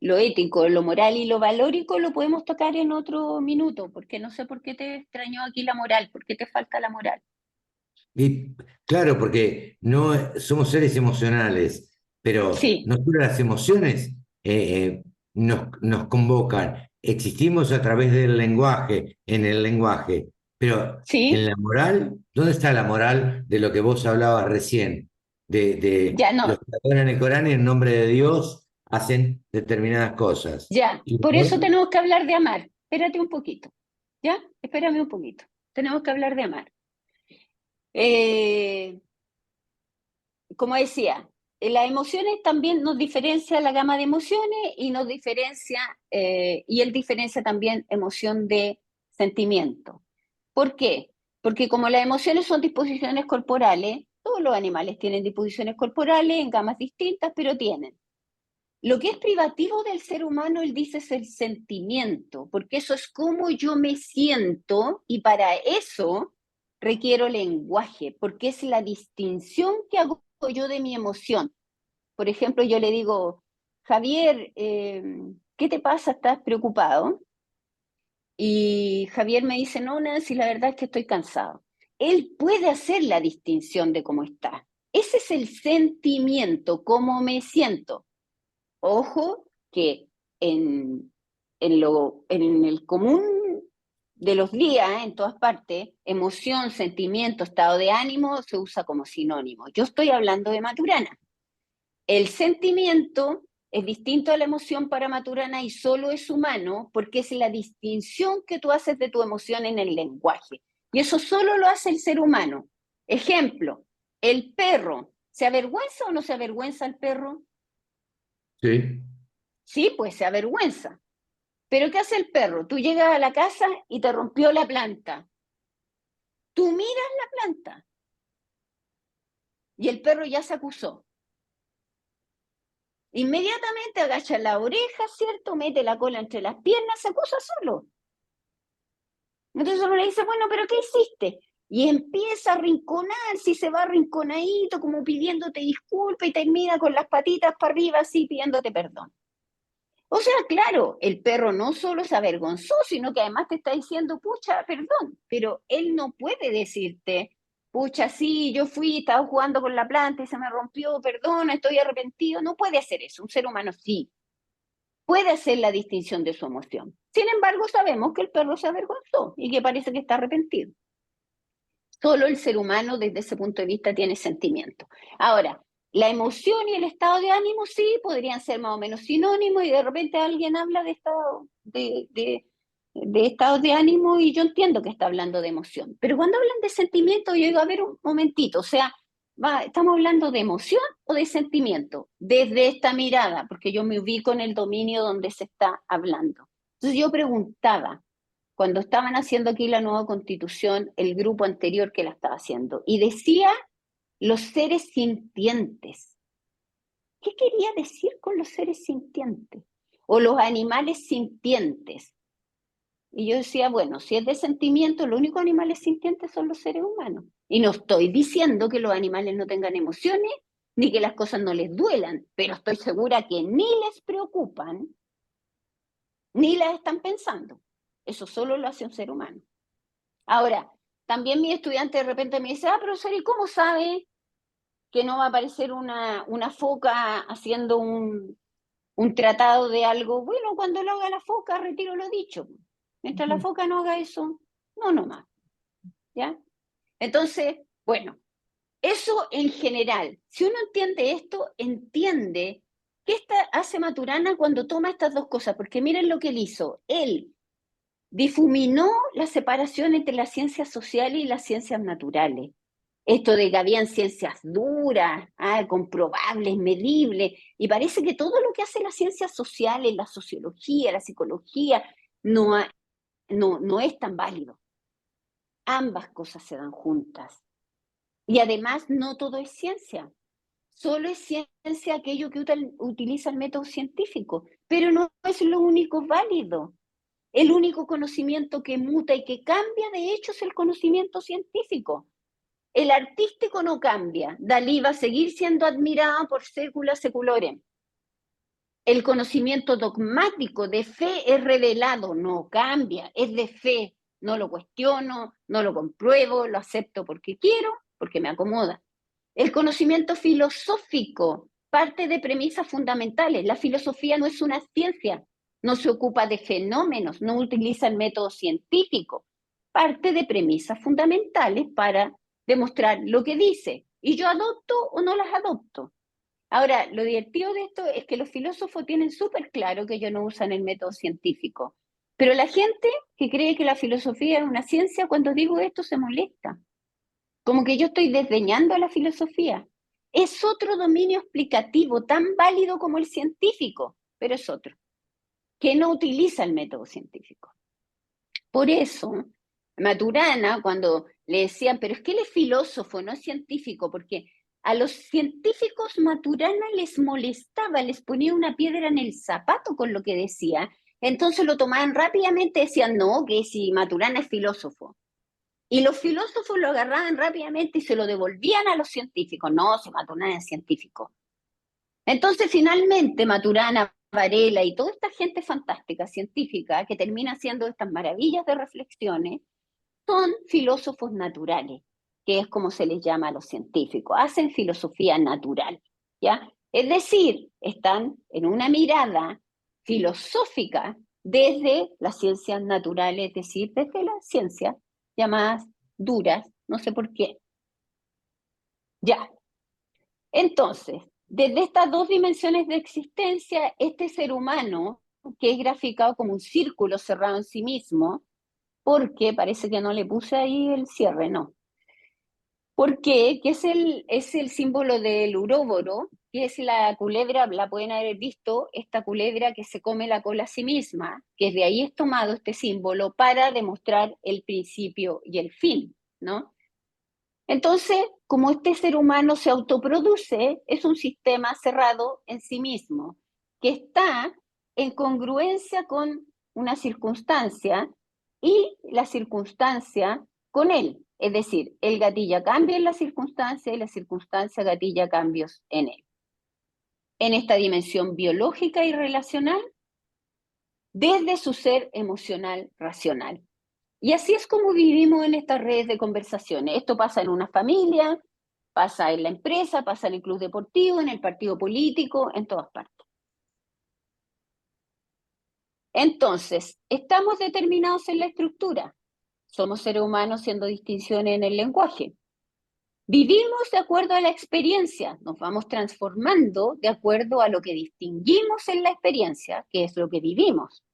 lo ético, lo moral y lo valórico lo podemos tocar en otro minuto, porque no sé por qué te extrañó aquí la moral, por qué te falta la moral. Y, claro, porque no somos seres emocionales, pero Sí, no solo las emociones nos convocan. Existimos a través del lenguaje, en el lenguaje, pero en sí, la moral, ¿dónde está la moral de lo que vos hablabas recién? De ya los no, que adoran el Corán y en nombre de Dios hacen determinadas cosas. ya. Y Por después, eso tenemos que hablar de amar. Espérate un poquito, ¿ya? Espérame un poquito. Tenemos que hablar de amar. Eh, como decía, las emociones también nos diferencia la gama de emociones y nos diferencia, y él diferencia también emoción de sentimiento. ¿Por qué? Porque como las emociones son disposiciones corporales, todos los animales tienen disposiciones corporales en gamas distintas, pero tienen. Lo que es privativo del ser humano, él dice, es el sentimiento, porque eso es cómo yo me siento, y para eso requiero lenguaje, porque es la distinción que hago yo de mi emoción. Por ejemplo, yo le digo, Javier, ¿qué te pasa? ¿Estás preocupado? Y Javier me dice, no, Nancy, la verdad es que estoy cansado. Él puede hacer la distinción de cómo está. Ese es el sentimiento, cómo me siento. Ojo que en el común de los días, en todas partes, emoción, sentimiento, estado de ánimo se usa como sinónimo. Yo estoy hablando de Maturana. El sentimiento es distinto a la emoción para Maturana y solo es humano porque es la distinción que tú haces de tu emoción en el lenguaje. Y eso solo lo hace el ser humano. Ejemplo, el perro. ¿Se avergüenza o no se avergüenza el perro? Sí. Sí, pues se avergüenza. Pero ¿qué hace el perro? Tú llegas a la casa y te rompió la planta. Tú miras la planta y el perro ya se acusó. Inmediatamente agacha la oreja, ¿cierto? Mete la cola entre las piernas, se acusa solo. Entonces uno le dice, bueno, ¿pero qué hiciste? Y empieza a arrinconar, si se va arrinconadito, como pidiéndote disculpas y termina con las patitas para arriba, así pidiéndote perdón. O sea, claro, el perro no solo se avergonzó, sino que además te está diciendo, pucha, perdón, pero él no puede decirte, pucha, sí, yo fui, estaba jugando con la planta y se me rompió, perdón, estoy arrepentido. No puede hacer eso, un ser humano sí puede hacer la distinción de su emoción. Sin embargo, sabemos que el perro se avergonzó y que parece que está arrepentido. Solo el ser humano desde ese punto de vista tiene sentimiento. Ahora, la emoción y el estado de ánimo sí podrían ser más o menos sinónimos y de repente alguien habla de estados de ánimo y yo entiendo que está hablando de emoción. Pero cuando hablan de sentimiento, yo digo, a ver un momentito, o sea, ¿estamos hablando de emoción o de sentimiento? Desde esta mirada, porque yo me ubico en el dominio donde se está hablando. Entonces yo preguntaba, cuando estaban haciendo aquí la nueva constitución, el grupo anterior que la estaba haciendo, y decía los seres sintientes. ¿Qué quería decir con los seres sintientes? O los animales sintientes. Y yo decía, bueno, si es de sentimiento, los únicos animales sintientes son los seres humanos. Y no estoy diciendo que los animales no tengan emociones, ni que las cosas no les duelan, pero estoy segura que ni les preocupan, ni las están pensando. Eso solo lo hace un ser humano. Ahora, también mi estudiante de repente me dice, profesor, ¿y cómo sabe que no va a aparecer una foca haciendo un tratado de algo? Bueno, cuando lo haga la foca, retiro lo dicho. Mientras la foca no haga eso, no nomás. ¿Ya? Entonces, bueno, eso en general. Si uno entiende esto, entiende qué hace Maturana cuando toma estas dos cosas, porque miren lo que él hizo. Él difuminó la separación entre las ciencias sociales y las ciencias naturales. Esto de que habían ciencias duras, comprobables, medibles, y parece que todo lo que hace las ciencias sociales, la sociología, la psicología, no es tan válido. Ambas cosas se dan juntas. Y además no todo es ciencia. Solo es ciencia aquello que utiliza el método científico, pero no es lo único válido. El único conocimiento que muta y que cambia, de hecho, es el conocimiento científico. El artístico no cambia. Dalí va a seguir siendo admirado por sécula seculorem. El conocimiento dogmático de fe es revelado, no cambia, es de fe. No lo cuestiono, no lo compruebo, lo acepto porque quiero, porque me acomoda. El conocimiento filosófico parte de premisas fundamentales. La filosofía no es una ciencia, no se ocupa de fenómenos, no utiliza el método científico. Parte de premisas fundamentales para demostrar lo que dice. Y yo adopto o no las adopto. Ahora, lo divertido de esto es que los filósofos tienen súper claro que ellos no usan el método científico. Pero la gente que cree que la filosofía es una ciencia, cuando digo esto se molesta. Como que yo estoy desdeñando a la filosofía. Es otro dominio explicativo tan válido como el científico, pero es otro, que no utiliza el método científico. Por eso, Maturana, cuando le decían, pero es que él es filósofo, no es científico, porque A los científicos Maturana les molestaba, les ponía una piedra en el zapato con lo que decía. Entonces lo tomaban rápidamente, decían, no, que si Maturana es filósofo. Y los filósofos lo agarraban rápidamente y se lo devolvían a los científicos. No, si Maturana es científico. Entonces finalmente Maturana, Varela y toda esta gente fantástica, científica, que termina haciendo estas maravillas de reflexiones, son filósofos naturales, que es como se les llama a los científicos, hacen filosofía natural, ¿ya? Es decir, están en una mirada filosófica desde las ciencias naturales, es decir, desde las ciencias llamadas duras, no sé por qué. Ya. Entonces, desde estas dos dimensiones de existencia, este ser humano, que es graficado como un círculo cerrado en sí mismo, porque parece que no le puse ahí el cierre, no. ¿Por qué? Que es el símbolo del uróboro, que es la culebra, la pueden haber visto, esta culebra que se come la cola a sí misma, que de ahí es tomado este símbolo para demostrar el principio y el fin, ¿no? Entonces, como este ser humano se autoproduce, es un sistema cerrado en sí mismo, que está en congruencia con una circunstancia y la circunstancia con él. Es decir, él gatilla cambios en la circunstancia y la circunstancia gatilla cambios en él. En esta dimensión biológica y relacional, desde su ser emocional racional. Y así es como vivimos en estas redes de conversaciones. Esto pasa en una familia, pasa en la empresa, pasa en el club deportivo, en el partido político, en todas partes. Entonces, estamos determinados en la estructura. Somos seres humanos haciendo distinciones en el lenguaje. Vivimos de acuerdo a la experiencia, nos vamos transformando de acuerdo a lo que distinguimos en la experiencia, que es lo que vivimos,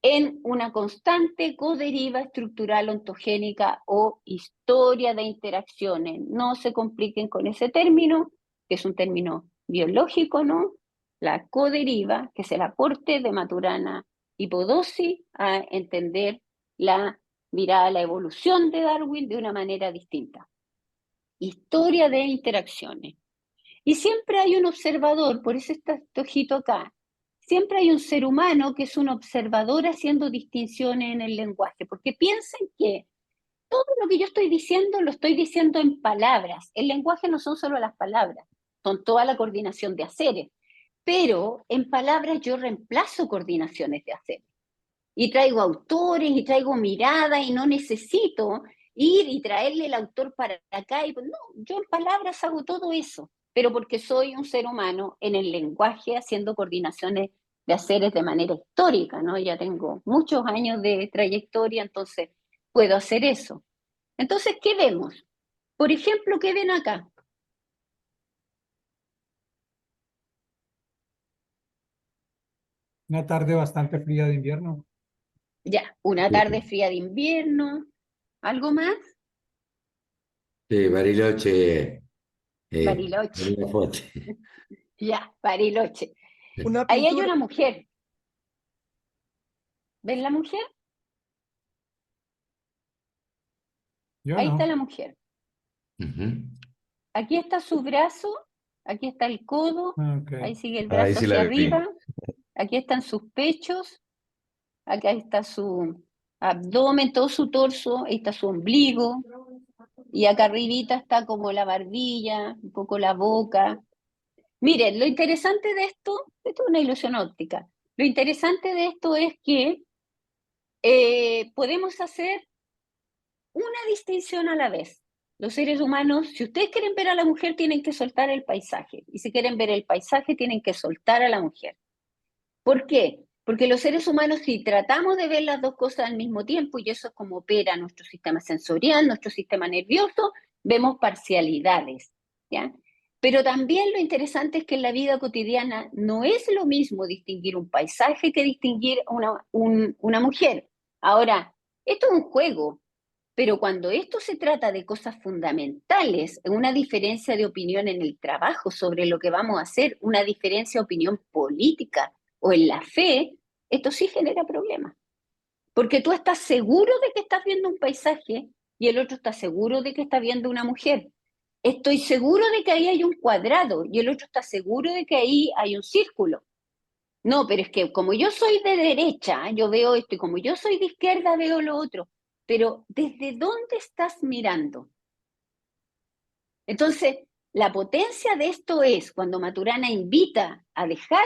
en una constante coderiva estructural ontogénica o historia de interacciones. No se compliquen con ese término, que es un término biológico, ¿no? La coderiva, que es el aporte de Maturana y Podosy a entender la mirada a la evolución de Darwin de una manera distinta. Historia de interacciones. Y siempre hay un observador, por eso está este ojito acá. Siempre hay un ser humano que es un observador haciendo distinciones en el lenguaje, porque piensen que todo lo que yo estoy diciendo lo estoy diciendo en palabras. El lenguaje no son solo las palabras, son toda la coordinación de haceres. Pero en palabras yo reemplazo coordinaciones de haceres. Y traigo autores y traigo miradas y no necesito ir y traerle el autor para acá. Y, no, yo en palabras hago todo eso, pero porque soy un ser humano en el lenguaje haciendo coordinaciones de haceres de manera histórica, ¿no? Ya tengo muchos años de trayectoria, entonces puedo hacer eso. Entonces, ¿qué vemos? Por ejemplo, ¿qué ven acá? Una tarde bastante fría de invierno. Ya, una tarde fría de invierno. ¿Algo más? Sí, Bariloche. Bariloche. Bariloche. Ya, Bariloche. Una Ahí hay pintura. una mujer. ¿Ven la mujer? Yo Ahí está no. la mujer. Ujú. Aquí está su brazo, aquí está el codo, Ok. ahí sigue el Ahí brazo sí la hacia vi. arriba, aquí están sus pechos, acá está su abdomen, todo su torso, ahí está su ombligo, y acá arribita está como la barbilla, un poco la boca. Miren, lo interesante de esto es una ilusión óptica, lo interesante de esto es que podemos hacer una distinción a la vez. Los seres humanos, si ustedes quieren ver a la mujer, tienen que soltar el paisaje. Y si quieren ver el paisaje, tienen que soltar a la mujer. ¿Por qué? Porque los seres humanos, si tratamos de ver las dos cosas al mismo tiempo, y eso es como opera nuestro sistema sensorial, nuestro sistema nervioso, vemos parcialidades, ¿ya? Pero también lo interesante es que en la vida cotidiana no es lo mismo distinguir un paisaje que distinguir una mujer. Ahora, esto es un juego, pero cuando esto se trata de cosas fundamentales, una diferencia de opinión en el trabajo sobre lo que vamos a hacer, una diferencia de opinión política o en la fe, esto sí genera problemas. Porque tú estás seguro de que estás viendo un paisaje y el otro está seguro de que está viendo una mujer. Estoy seguro de que ahí hay un cuadrado y el otro está seguro de que ahí hay un círculo. No, pero es que como yo soy de derecha, yo veo esto, y como yo soy de izquierda, veo lo otro. Pero ¿desde dónde estás mirando? Entonces, la potencia de esto es cuando Maturana invita a dejar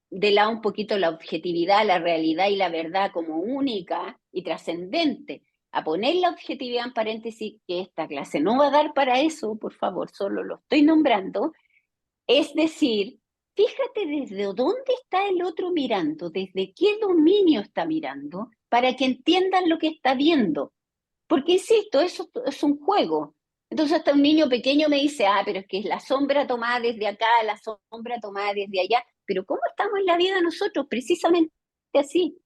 de lado un poquito la objetividad, la realidad y la verdad como única y trascendente, a poner la objetividad en paréntesis, que esta clase no va a dar para eso, por favor, solo lo estoy nombrando, es decir, fíjate desde dónde está el otro mirando, desde qué dominio está mirando, para que entiendan lo que está viendo. Porque, insisto, eso es un juego. Entonces hasta un niño pequeño me dice, pero es que es la sombra tomada desde acá, la sombra tomada desde allá. Pero ¿cómo estamos en la vida nosotros? Precisamente así.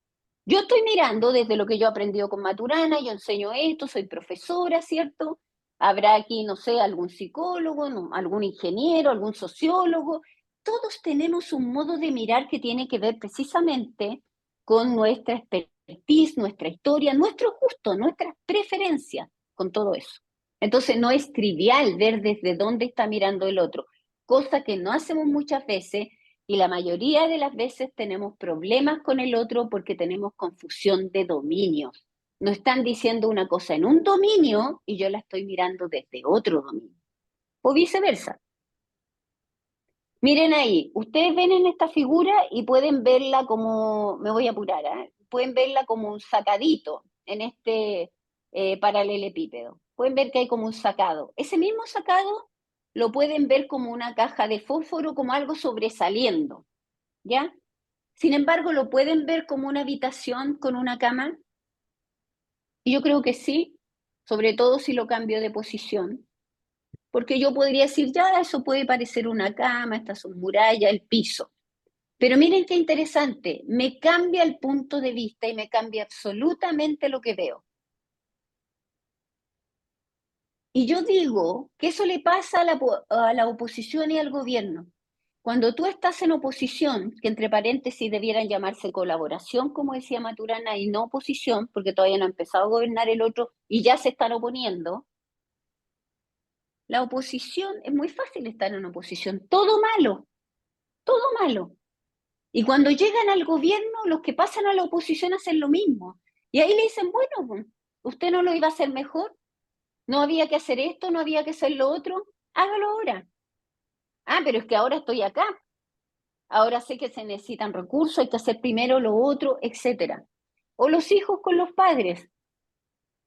Yo estoy mirando desde lo que yo he aprendido con Maturana, yo enseño esto, soy profesora, ¿cierto? Habrá aquí, no sé, algún psicólogo, no, algún ingeniero, algún sociólogo. Todos tenemos un modo de mirar que tiene que ver precisamente con nuestra expertise, nuestra historia, nuestro gusto, nuestras preferencias, con todo eso. Entonces no es trivial ver desde dónde está mirando el otro, cosa que no hacemos muchas veces y la mayoría de las veces tenemos problemas con el otro porque tenemos confusión de dominios. No están diciendo una cosa en un dominio y yo la estoy mirando desde otro dominio. O viceversa. Miren ahí, ustedes ven en esta figura y pueden verla como, me voy a apurar, pueden verla como un sacadito en este paralelepípedo. Pueden ver que hay como un sacado. Ese mismo sacado lo pueden ver como una caja de fósforo, como algo sobresaliendo, ¿ya? Sin embargo, lo pueden ver como una habitación con una cama. Y yo creo que sí, sobre todo si lo cambio de posición. Porque yo podría decir, ya, eso puede parecer una cama, estas son murallas, el piso. Pero miren qué interesante, me cambia el punto de vista y me cambia absolutamente lo que veo. Y yo digo que eso le pasa a la oposición y al gobierno. Cuando tú estás en oposición, que entre paréntesis debieran llamarse colaboración, como decía Maturana, y no oposición, porque todavía no ha empezado a gobernar el otro y ya se están oponiendo, la oposición, es muy fácil estar en oposición, todo malo, todo malo. Y cuando llegan al gobierno, los que pasan a la oposición hacen lo mismo. Y ahí le dicen, bueno, usted no lo iba a hacer mejor, no había que hacer esto, no había que hacer lo otro, hágalo ahora. Pero es que ahora estoy acá, ahora sé que se necesitan recursos, hay que hacer primero lo otro, etc. O los hijos con los padres,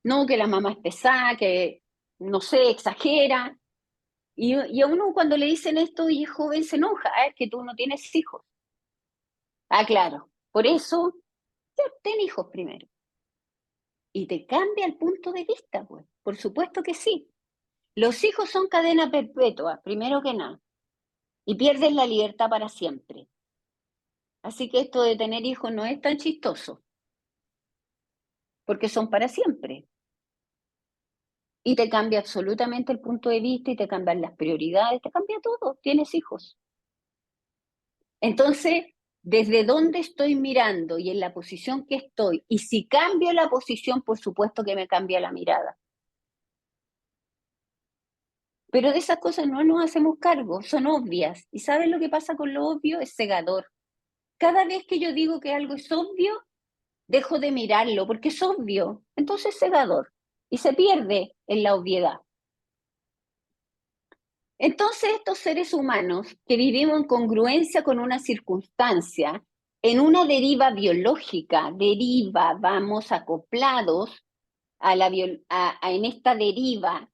no que la mamá es pesada, que no sé, exagera. Y a uno cuando le dicen esto y es joven se enoja, es que tú no tienes hijos. Claro, por eso ten hijos primero. Y te cambia el punto de vista, pues. Por supuesto que sí. Los hijos son cadena perpetua, primero que nada. Y pierdes la libertad para siempre. Así que esto de tener hijos no es tan chistoso. Porque son para siempre. Y te cambia absolutamente el punto de vista y te cambian las prioridades, te cambia todo. Tienes hijos. Entonces, ¿desde dónde estoy mirando y en la posición que estoy? Y si cambio la posición, por supuesto que me cambia la mirada. Pero de esas cosas no nos hacemos cargo, son obvias. ¿Y saben lo que pasa con lo obvio? Es cegador. Cada vez que yo digo que algo es obvio, dejo de mirarlo porque es obvio. Entonces es cegador y se pierde en la obviedad. Entonces estos seres humanos que vivimos en congruencia con una circunstancia, en una deriva biológica, vamos acoplados en esta deriva,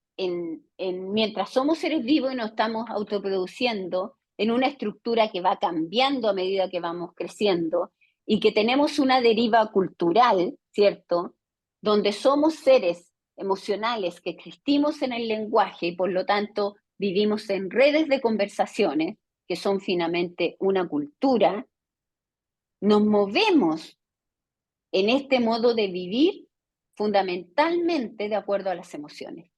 mientras somos seres vivos y nos estamos autoproduciendo, en una estructura que va cambiando a medida que vamos creciendo, y que tenemos una deriva cultural, ¿cierto? Donde somos seres emocionales que existimos en el lenguaje y por lo tanto vivimos en redes de conversaciones, que son finalmente una cultura, nos movemos en este modo de vivir fundamentalmente de acuerdo a las emociones.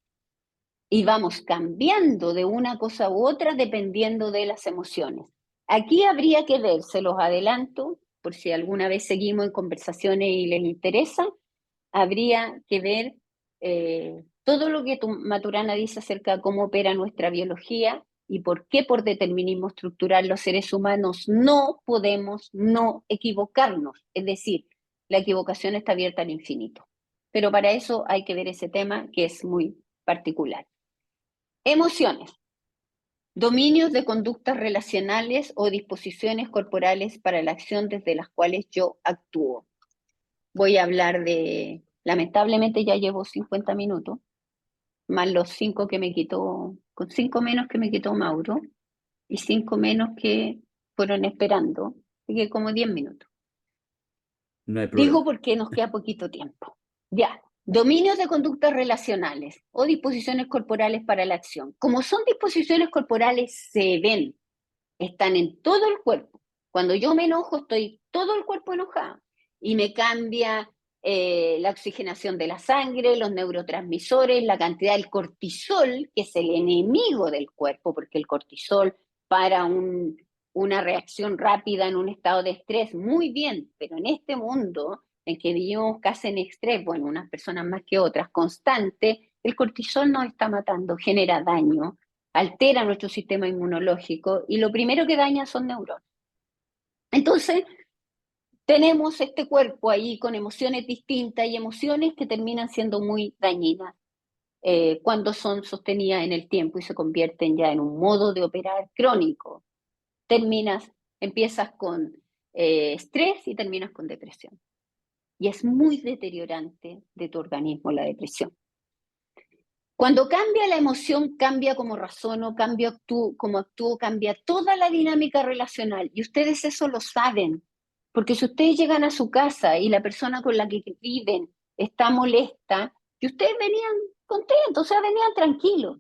Y vamos cambiando de una cosa u otra dependiendo de las emociones. Aquí habría que ver, se los adelanto, por si alguna vez seguimos en conversaciones y les interesa, habría que ver todo lo que Maturana dice acerca de cómo opera nuestra biología y por qué por determinismo estructural los seres humanos no podemos no equivocarnos. Es decir, la equivocación está abierta al infinito. Pero para eso hay que ver ese tema que es muy particular. Emociones. Dominios de conductas relacionales o disposiciones corporales para la acción desde las cuales yo actúo. Voy a hablar de, lamentablemente ya llevo 50 minutos, más los 5 que me quitó, con 5 menos que me quitó Mauro, y 5 menos que fueron esperando, así que como 10 minutos. No hay problema. Digo porque nos queda poquito tiempo. Ya, dominios de conductas relacionales o disposiciones corporales para la acción. Como son disposiciones corporales, se ven, están en todo el cuerpo. Cuando yo me enojo, estoy todo el cuerpo enojado y me cambia la oxigenación de la sangre, los neurotransmisores, la cantidad del cortisol, que es el enemigo del cuerpo, porque el cortisol para una reacción rápida en un estado de estrés, muy bien, pero en este mundo en que vivimos casi en estrés, bueno, unas personas más que otras, constante, el cortisol nos está matando, genera daño, altera nuestro sistema inmunológico y lo primero que daña son neuronas. Entonces, tenemos este cuerpo ahí con emociones distintas y emociones que terminan siendo muy dañinas cuando son sostenidas en el tiempo y se convierten ya en un modo de operar crónico. Empiezas con estrés y terminas con depresión. Y es muy deteriorante de tu organismo la depresión. Cuando cambia la emoción, cambia como razono, cambia como actúo, cambia toda la dinámica relacional. Y ustedes eso lo saben, porque si ustedes llegan a su casa y la persona con la que viven está molesta, y ustedes venían contentos, o sea, venían tranquilos.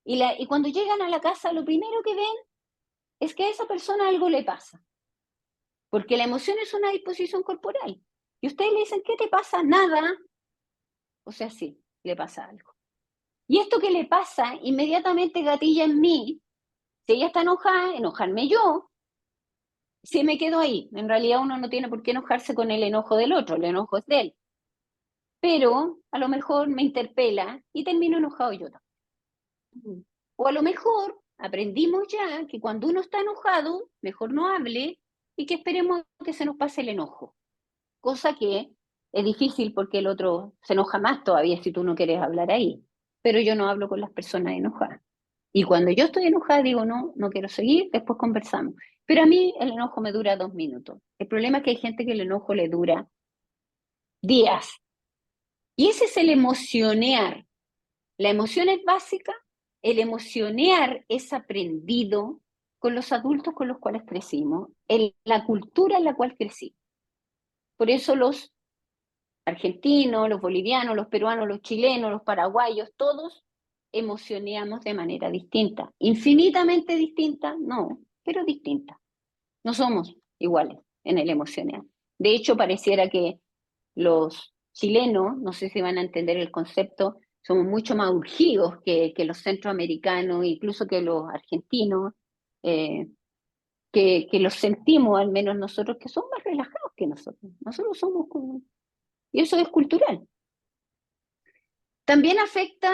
Y cuando llegan a la casa, lo primero que ven es que a esa persona algo le pasa. Porque la emoción es una disposición corporal. Y ustedes le dicen, ¿qué te pasa? Nada. O sea, sí, le pasa algo. Y esto que le pasa inmediatamente gatilla en mí. Si ella está enojada, enojarme yo. Si me quedo ahí, en realidad uno no tiene por qué enojarse con el enojo del otro, el enojo es de él. Pero a lo mejor me interpela y termino enojado yo también. O a lo mejor aprendimos ya que cuando uno está enojado, mejor no hable y que esperemos que se nos pase el enojo. Cosa que es difícil porque el otro se enoja más todavía si tú no quieres hablar ahí. Pero yo no hablo con las personas enojadas. Y cuando yo estoy enojada digo, no quiero seguir, después conversamos. Pero a mí el enojo me dura 2 minutos. El problema es que hay gente que el enojo le dura días. Y ese es el emocionear. La emoción es básica, el emocionear es aprendido con los adultos con los cuales crecimos, en la cultura en la cual crecimos. Por eso los argentinos, los bolivianos, los peruanos, los chilenos, los paraguayos, todos emocioneamos de manera distinta. Infinitamente distinta, no, pero distinta. No somos iguales en el emocionar. De hecho, pareciera que los chilenos, no sé si van a entender el concepto, somos mucho más urgidos que los centroamericanos, incluso que los argentinos, que los sentimos, al menos nosotros, que son más relajados que nosotros. Nosotros somos como... Y eso es cultural. También afecta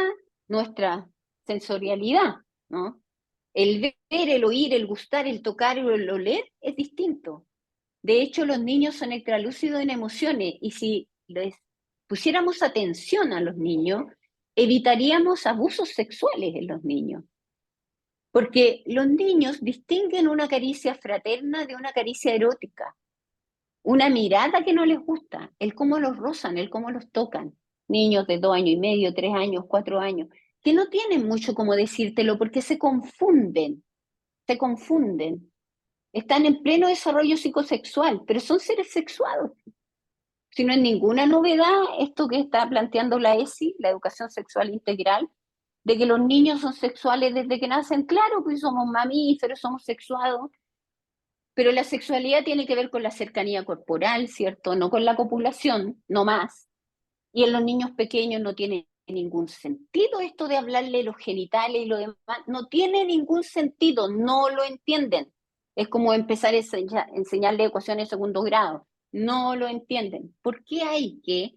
nuestra sensorialidad, ¿no? El ver, el oír, el gustar, el tocar, el oler es distinto. De hecho, los niños son extralúcidos en emociones y si les pusiéramos atención a los niños, evitaríamos abusos sexuales en los niños. Porque los niños distinguen una caricia fraterna de una caricia erótica. Una mirada que no les gusta, el cómo los rozan, el cómo los tocan. Niños de 2 años y medio, 3 años, 4 años, que no tienen mucho como decírtelo porque se confunden. Están en pleno desarrollo psicosexual, pero son seres sexuados. Si no es ninguna novedad esto que está planteando la ESI, la educación sexual integral, de que los niños son sexuales desde que nacen. Claro, pues somos mamíferos, somos sexuados, pero la sexualidad tiene que ver con la cercanía corporal, ¿cierto? No con la copulación, no más. Y en los niños pequeños no tiene ningún sentido esto de hablarle los genitales y lo demás. No tiene ningún sentido, no lo entienden. Es como empezar a enseñarle ecuaciones de 2º grado. No lo entienden. ¿Por qué hay que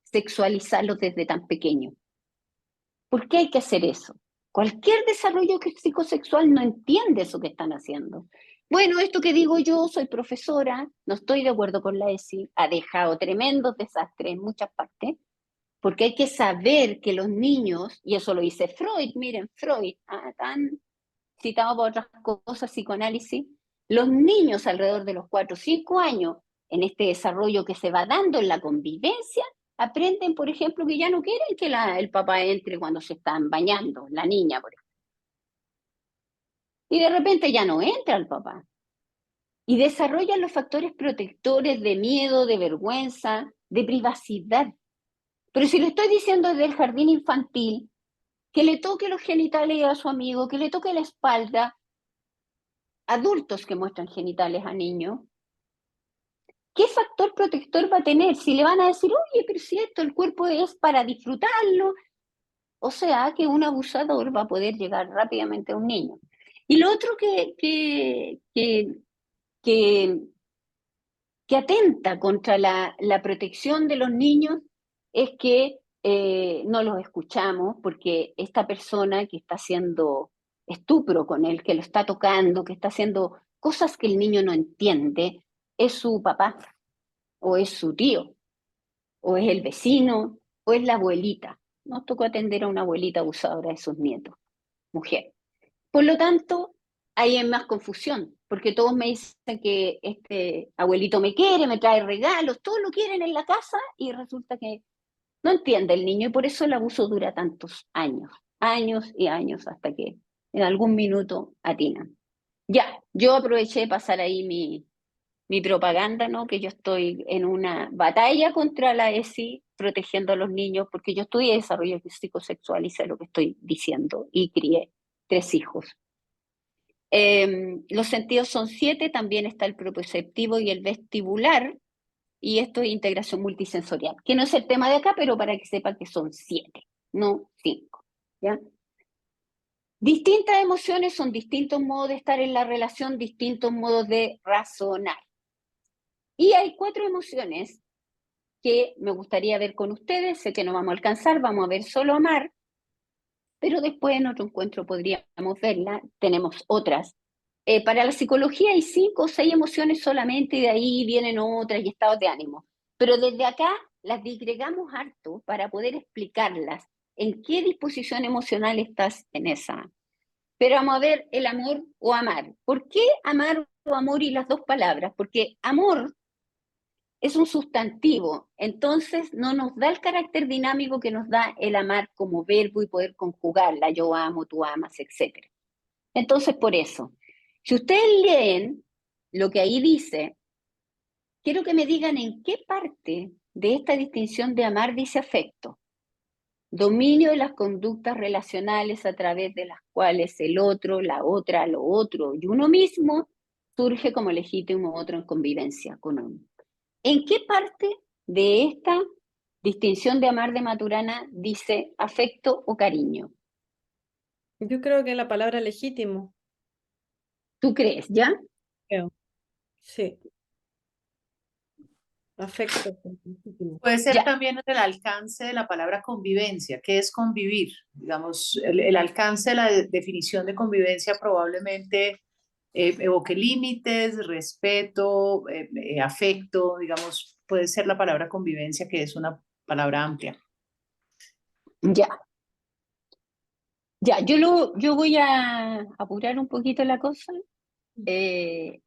sexualizarlos desde tan pequeño? ¿Por qué hay que hacer eso? Cualquier desarrollo psicosexual no entiende eso que están haciendo. Bueno, esto que digo yo, soy profesora, no estoy de acuerdo con la ESI, ha dejado tremendos desastres en muchas partes, porque hay que saber que los niños, y eso lo dice Freud, miren, Freud, tan citado por otras cosas, psicoanálisis, los niños alrededor de los 4 o 5 años, en este desarrollo que se va dando en la convivencia, aprenden, por ejemplo, que ya no quieren que el papá entre cuando se están bañando, la niña, por ejemplo. Y de repente ya no entra el papá. Y desarrollan los factores protectores de miedo, de vergüenza, de privacidad. Pero si le estoy diciendo desde el jardín infantil que le toque los genitales a su amigo, que le toque la espalda, adultos que muestran genitales a niños, ¿qué factor protector va a tener? Si le van a decir, oye, pero si esto, el cuerpo es para disfrutarlo. O sea, que un abusador va a poder llegar rápidamente a un niño. Y lo otro que atenta contra la protección de los niños es que no los escuchamos porque esta persona que está haciendo estupro con él, que lo está tocando, que está haciendo cosas que el niño no entiende, es su papá, o es su tío, o es el vecino, o es la abuelita. Nos tocó atender a una abuelita abusadora de sus nietos, mujer. Por lo tanto, ahí hay más confusión, porque todos me dicen que este abuelito me quiere, me trae regalos, todos lo quieren en la casa y resulta que no entiende el niño y por eso el abuso dura tantos años, años y años, hasta que en algún minuto atinan. Ya, yo aproveché de pasar ahí mi propaganda, ¿no? Que yo estoy en una batalla contra la ESI, protegiendo a los niños, porque yo estudié desarrollo psicosexual y sé lo que estoy diciendo, y crié 3 hijos. Los sentidos son 7, también está el propioceptivo y el vestibular, y esto es integración multisensorial, que no es el tema de acá, pero para que sepan que son 7, no 5, ¿ya? Distintas emociones son distintos modos de estar en la relación, distintos modos de razonar. Y hay 4 emociones que me gustaría ver con ustedes, sé que no vamos a alcanzar, vamos a ver solo amar, pero después en otro encuentro podríamos verla, tenemos otras. Para la psicología hay 5 o 6 emociones solamente y de ahí vienen otras y estados de ánimo. Pero desde acá las disgregamos harto para poder explicarlas, en qué disposición emocional estás en esa. Pero vamos a ver el amor o amar. ¿Por qué amar o amor y las 2 palabras? Porque amor es un sustantivo, entonces no nos da el carácter dinámico que nos da el amar como verbo y poder conjugarla, yo amo, tú amas, etc. Entonces, por eso, si ustedes leen lo que ahí dice, quiero que me digan en qué parte de esta distinción de amar dice afecto. Dominio de las conductas relacionales a través de las cuales el otro, la otra, lo otro y uno mismo surge como legítimo otro en convivencia con uno. ¿En qué parte de esta distinción de amar de Maturana dice afecto o cariño? Yo creo que la palabra legítimo. ¿Tú crees, ya? Creo. Sí. Afecto. Legítimo. Puede ser Ya. también el alcance de la palabra convivencia. ¿Qué es convivir? Digamos, el alcance de la definición de convivencia probablemente evoque límites, respeto, afecto, digamos, puede ser la palabra convivencia, que es una palabra amplia. Ya. Ya, yo voy a apurar un poquito la cosa.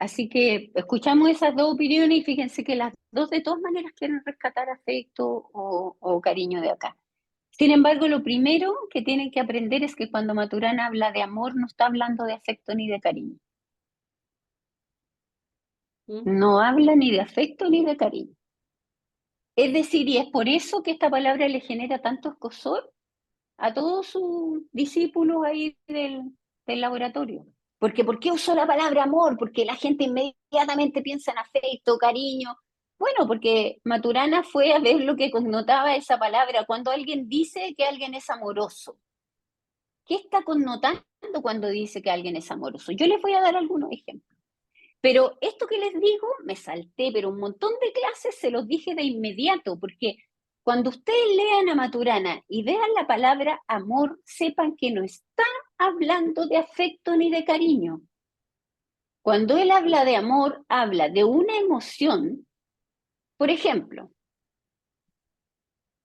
Así que escuchamos esas 2 opiniones y fíjense que las 2 de todas maneras quieren rescatar afecto o cariño de acá. Sin embargo, lo primero que tienen que aprender es que cuando Maturana habla de amor no está hablando de afecto ni de cariño. No habla ni de afecto ni de cariño. Es decir, y es por eso que esta palabra le genera tanto escozor a todos sus discípulos ahí del laboratorio. Porque ¿por qué usó la palabra amor? Porque la gente inmediatamente piensa en afecto, cariño. Bueno, porque Maturana fue a ver lo que connotaba esa palabra. Cuando alguien dice que alguien es amoroso, ¿qué está connotando cuando dice que alguien es amoroso? Yo les voy a dar algunos ejemplos. Pero esto que les digo, me salté, pero un montón de clases se los dije de inmediato, porque Cuando ustedes lean a Maturana y vean la palabra amor, sepan que no está hablando de afecto ni de cariño. Cuando él habla de amor, habla de una emoción. Por ejemplo,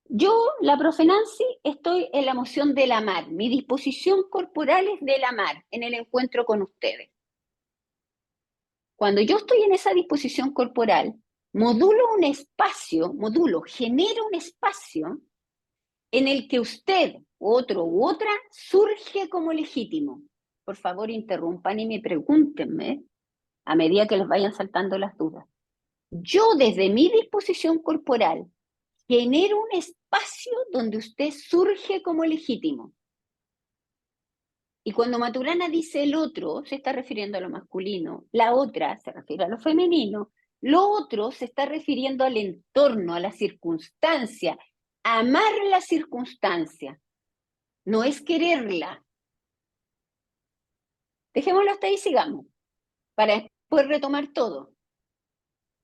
yo, la profe Nancy, estoy en la emoción del amar. Mi disposición corporal es del amar en el encuentro con ustedes. Cuando yo estoy en esa disposición corporal, genero un espacio en el que usted, otro u otra, surge como legítimo. Por favor, interrumpan y me pregúntenme a medida que les vayan saltando las dudas. Yo, desde mi disposición corporal, genero un espacio donde usted surge como legítimo. Y cuando Maturana dice el otro, se está refiriendo a lo masculino, la otra se refiere a lo femenino, lo otro se está refiriendo al entorno, a la circunstancia. Amar la circunstancia, no es quererla. Dejémoslo hasta ahí, sigamos, para después retomar todo.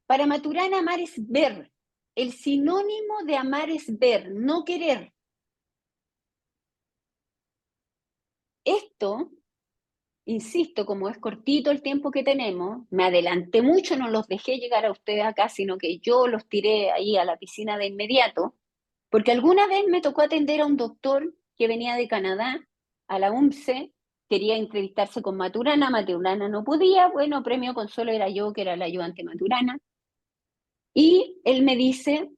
Para Maturana, amar es ver. El sinónimo de amar es ver, no querer. Esto, insisto, como es cortito el tiempo que tenemos, me adelanté mucho, no los dejé llegar a ustedes acá, sino que yo los tiré ahí a la piscina de inmediato, porque alguna vez me tocó atender a un doctor que venía de Canadá, a la UMCE, quería entrevistarse con Maturana, Maturana no podía, bueno, premio consuelo era yo, que era la ayudante Maturana, y él me dice,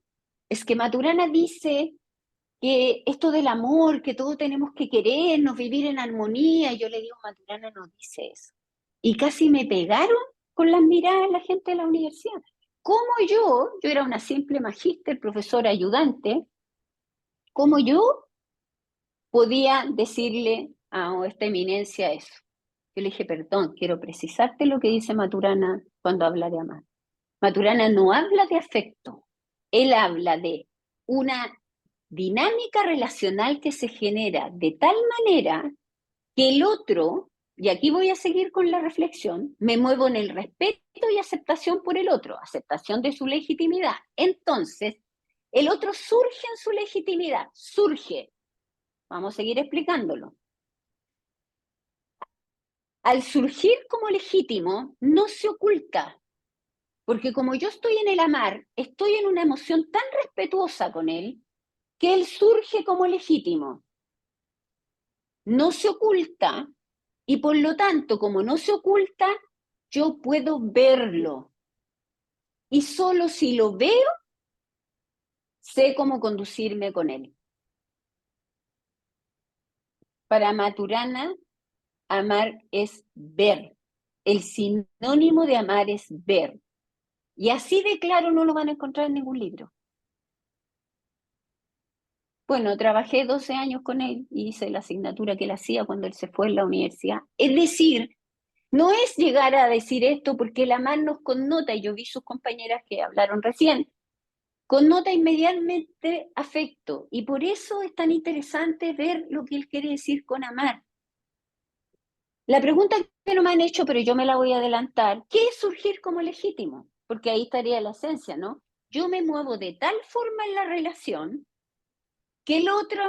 es que Maturana dice que esto del amor, que todos tenemos que querernos, vivir en armonía, y yo le digo, Maturana no dice eso. Y casi me pegaron con las miradas la gente de la universidad. ¿Cómo yo era una simple magíster, profesora ayudante, cómo yo podía decirle a esta eminencia eso? Yo le dije, perdón, quiero precisarte lo que dice Maturana cuando habla de amar. Maturana no habla de afecto, él habla de una dinámica relacional que se genera de tal manera que el otro, y aquí voy a seguir con la reflexión, me muevo en el respeto y aceptación por el otro, aceptación de su legitimidad. Entonces, el otro surge en su legitimidad, surge. Vamos a seguir explicándolo. Al surgir como legítimo, no se oculta, porque como yo estoy en el amar, estoy en una emoción tan respetuosa con él, que él surge como legítimo. No se oculta, y por lo tanto, como no se oculta, yo puedo verlo. Y solo si lo veo, sé cómo conducirme con él. Para Maturana, amar es ver. El sinónimo de amar es ver. Y así de claro no lo van a encontrar en ningún libro. Bueno, trabajé 12 años con él y hice la asignatura que él hacía cuando él se fue a la universidad. Es decir, no es llegar a decir esto porque el amar nos connota, y yo vi sus compañeras que hablaron recién, connota inmediatamente afecto, y por eso es tan interesante ver lo que él quiere decir con amar. La pregunta que no me han hecho, pero yo me la voy a adelantar, ¿qué es surgir como legítimo? Porque ahí estaría la esencia, ¿no? Yo me muevo de tal forma en la relación que el otro,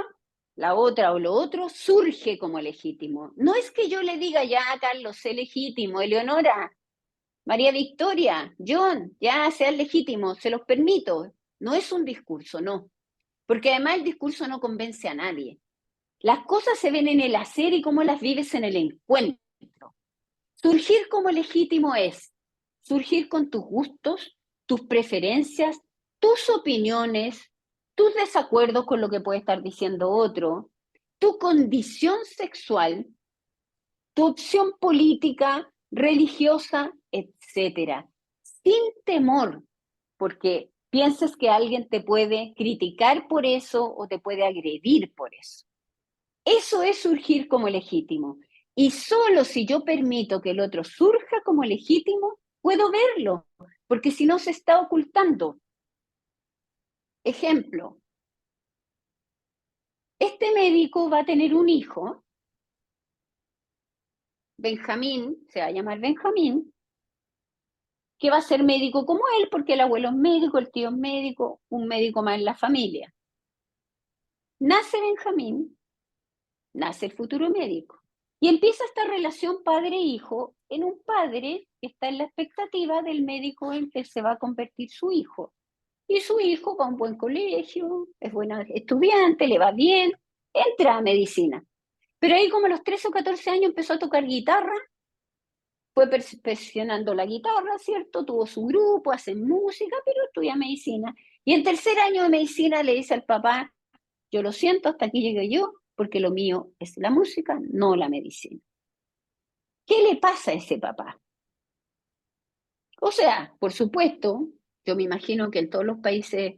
la otra o lo otro surge como legítimo. No es que yo le diga, ya, Carlos, sé legítimo, Eleonora, María Victoria, John, ya sean legítimos, se los permito. No es un discurso, no. Porque además el discurso no convence a nadie. Las cosas se ven en el hacer y cómo las vives en el encuentro. Surgir como legítimo es surgir con tus gustos, tus preferencias, tus opiniones, tus desacuerdos con lo que puede estar diciendo otro, tu condición sexual, tu opción política, religiosa, etcétera, sin temor, porque pienses que alguien te puede criticar por eso o te puede agredir por eso. Eso es surgir como legítimo. Y solo si yo permito que el otro surja como legítimo, puedo verlo, porque si no se está ocultando. Ejemplo, este médico va a tener un hijo, Benjamín, se va a llamar Benjamín, que va a ser médico como él, porque el abuelo es médico, el tío es médico, un médico más en la familia. nace Benjamín, nace el futuro médico. Y empieza esta relación padre-hijo en un padre que está en la expectativa del médico en que se va a convertir su hijo. Y su hijo va a un buen colegio, es buen estudiante, le va bien, entra a medicina. Pero ahí como a los 13 o 14 años empezó a tocar guitarra, fue perfeccionando la guitarra, ¿cierto? Tuvo su grupo, hacen música, pero estudia medicina. Y en tercer año de medicina le dice al papá, yo lo siento, hasta aquí llegué yo, porque lo mío es la música, no la medicina. ¿Qué le pasa a ese papá? O sea, por supuesto, yo me imagino que en todos los países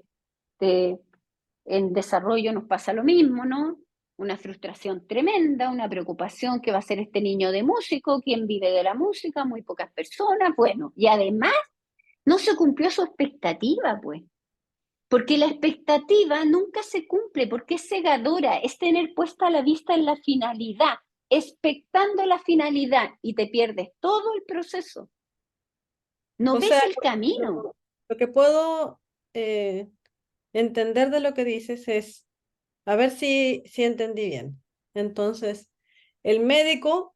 en desarrollo nos pasa lo mismo, ¿no? Una frustración tremenda, una preocupación que va a ser este niño de músico, quien vive de la música, muy pocas personas, bueno, y además no se cumplió su expectativa, pues, porque la expectativa nunca se cumple, porque es cegadora, es tener puesta la vista en la finalidad, expectando la finalidad, y te pierdes todo el proceso. No O ves sea, el camino. lo que puedo entender de lo que dices es, a ver si entendí bien. Entonces, el médico,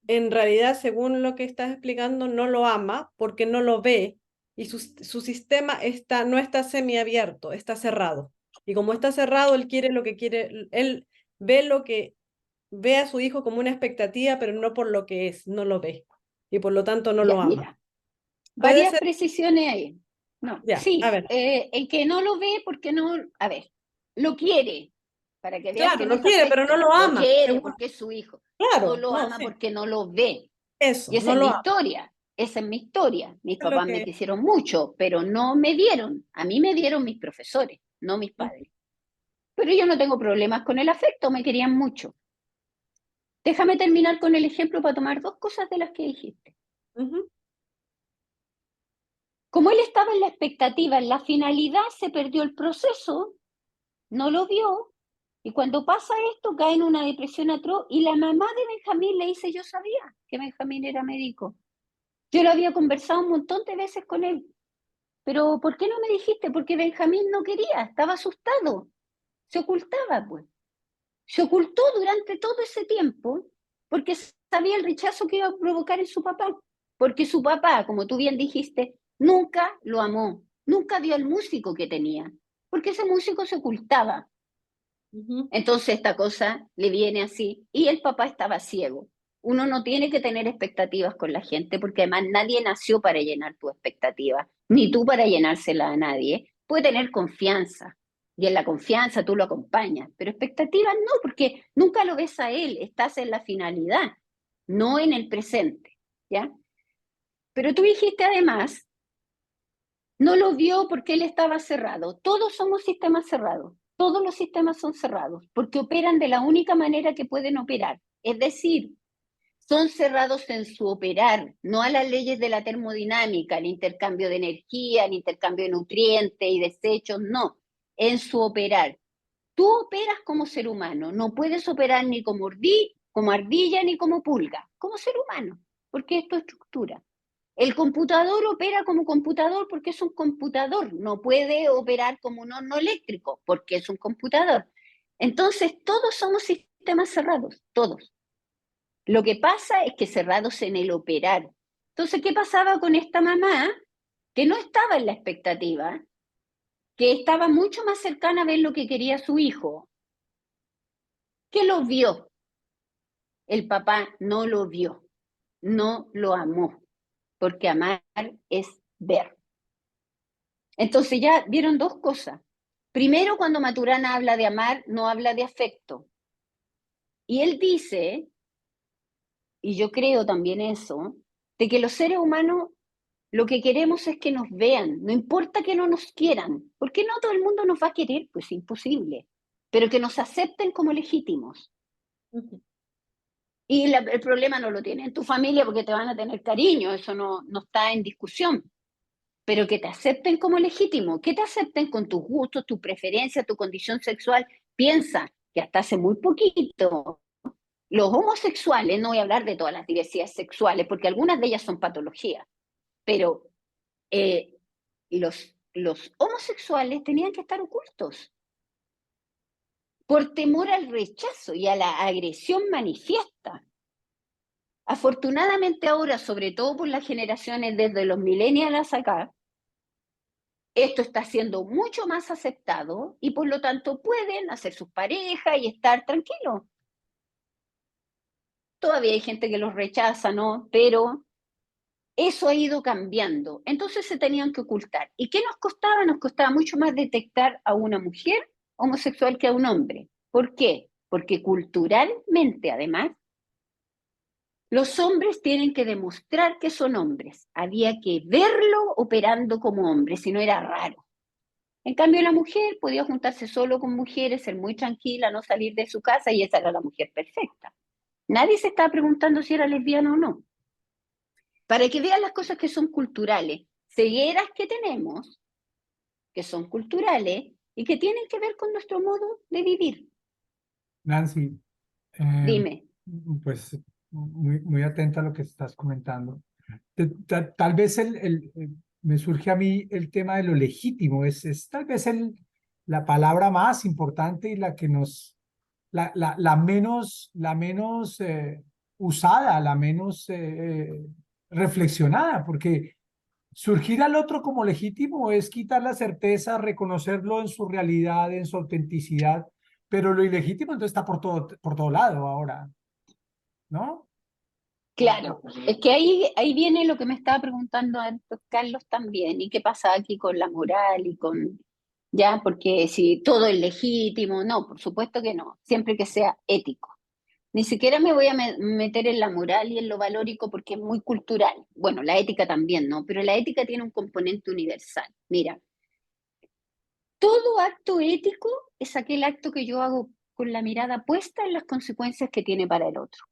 en realidad, según lo que estás explicando, no lo ama porque no lo ve y su sistema no está semiabierto, está cerrado. Y como está cerrado, él quiere lo que quiere, él ve a su hijo como una expectativa, pero no por lo que es, no lo ve. Y por lo tanto no Ya, lo ama. mira, Puede varias ser, precisiones ahí. No, ya, sí, a ver. el que no lo ve porque no, a ver, lo quiere, para que veas Claro, que no lo es quiere, pero no afecto, lo lo ama. quiere porque es su hijo, no Claro, lo no, ama sí. porque no lo ve. Eso, Y esa no es lo mi ama. historia, esa es mi historia. Mis Es lo papás me que... quisieron mucho, pero no me dieron, a mí me dieron mis profesores, no mis padres. Pero yo no tengo problemas con el afecto, me querían mucho. Déjame terminar con el ejemplo para tomar dos cosas de las que dijiste. Ujú. Como él estaba en la expectativa, en la finalidad, se perdió el proceso, no lo vio, y cuando pasa esto cae en una depresión atroz, y la mamá de Benjamín le dice, yo sabía que Benjamín era médico. Yo lo había conversado un montón de veces con él, pero ¿por qué no me dijiste? Porque Benjamín no quería, estaba asustado, se ocultaba, pues. Se ocultó durante todo ese tiempo porque sabía el rechazo que iba a provocar en su papá. Porque su papá, como tú bien dijiste, nunca lo amó, nunca vio al músico que tenía, porque ese músico se ocultaba. Entonces esta cosa le viene así y el papá estaba ciego. Uno no tiene que tener expectativas con la gente porque además nadie nació para llenar tu expectativa, ni tú para llenársela a nadie. Puede tener confianza y en la confianza tú lo acompañas, pero expectativas no, porque nunca lo ves a él, estás en la finalidad, no en el presente, ¿ya? Pero tú dijiste además, no lo vio porque él estaba cerrado. Todos somos sistemas cerrados. Todos los sistemas son cerrados porque operan de la única manera que pueden operar. Es decir, son cerrados en su operar, no a las leyes de la termodinámica, el intercambio de energía, el intercambio de nutrientes y desechos, no, en su operar. Tú operas como ser humano, no puedes operar ni como ardilla ni como pulga, como ser humano, porque es tu estructura. El computador opera como computador porque es un computador, no puede operar como un horno eléctrico porque es un computador. Entonces, todos somos sistemas cerrados, todos. Lo que pasa es que cerrados en el operar. Entonces, ¿qué pasaba con esta mamá que no estaba en la expectativa, que estaba mucho más cercana a ver lo que quería su hijo, que lo vio? El papá no lo vio, no lo amó, porque amar es ver. Entonces ya vieron dos cosas. Primero, cuando Maturana habla de amar, no habla de afecto. Y él dice, y yo creo también eso, de que los seres humanos lo que queremos es que nos vean, no importa que no nos quieran, porque no todo el mundo nos va a querer, pues es imposible, pero que nos acepten como legítimos. Y el problema no lo tiene en tu familia porque te van a tener cariño, eso no está en discusión. Pero que te acepten como legítimo, que te acepten con tus gustos, tu preferencia, tu condición sexual. Piensa que hasta hace muy poquito los homosexuales, no voy a hablar de todas las diversidades sexuales, porque algunas de ellas son patologías, pero los homosexuales tenían que estar ocultos. por temor al rechazo y a la agresión manifiesta. Afortunadamente ahora, sobre todo por las generaciones desde los millennials acá, esto está siendo mucho más aceptado y por lo tanto pueden hacer sus parejas y estar tranquilos. Todavía hay gente que los rechaza, ¿no? Pero eso ha ido cambiando. Entonces se tenían que ocultar. ¿Y qué nos costaba? Nos costaba mucho más detectar a una mujer homosexual que a un hombre. ¿Por qué? Porque culturalmente, además, los hombres tienen que demostrar que son hombres. Había que verlo operando como hombre, si no era raro. En cambio, la mujer podía juntarse solo con mujeres, ser muy tranquila, no salir de su casa, y esa era la mujer perfecta. Nadie se estaba preguntando si era lesbiana o no. Para que vean las cosas que son culturales, cegueras que tenemos, que son culturales y que tienen que ver con nuestro modo de vivir. Nancy, Dime. pues muy atenta a lo que estás comentando. Tal vez me surge a mí el tema de lo legítimo, es tal vez la palabra más importante y la que la menos usada, la menos reflexionada, porque surgir al otro como legítimo es quitar la certeza, reconocerlo en su realidad, en su autenticidad, pero lo ilegítimo entonces está por todo lado ahora, ¿no? Claro, es que ahí viene lo que me estaba preguntando antes Carlos también, y qué pasa aquí con la moral y con, ya, porque si todo es legítimo, no, por supuesto que no, siempre que sea ético. Ni siquiera me voy a meter en la moral y en lo valórico porque es muy cultural. Bueno, la ética también, ¿no? Pero la ética tiene un componente universal. Mira, todo acto ético es aquel acto que yo hago con la mirada puesta en las consecuencias que tiene para el otro.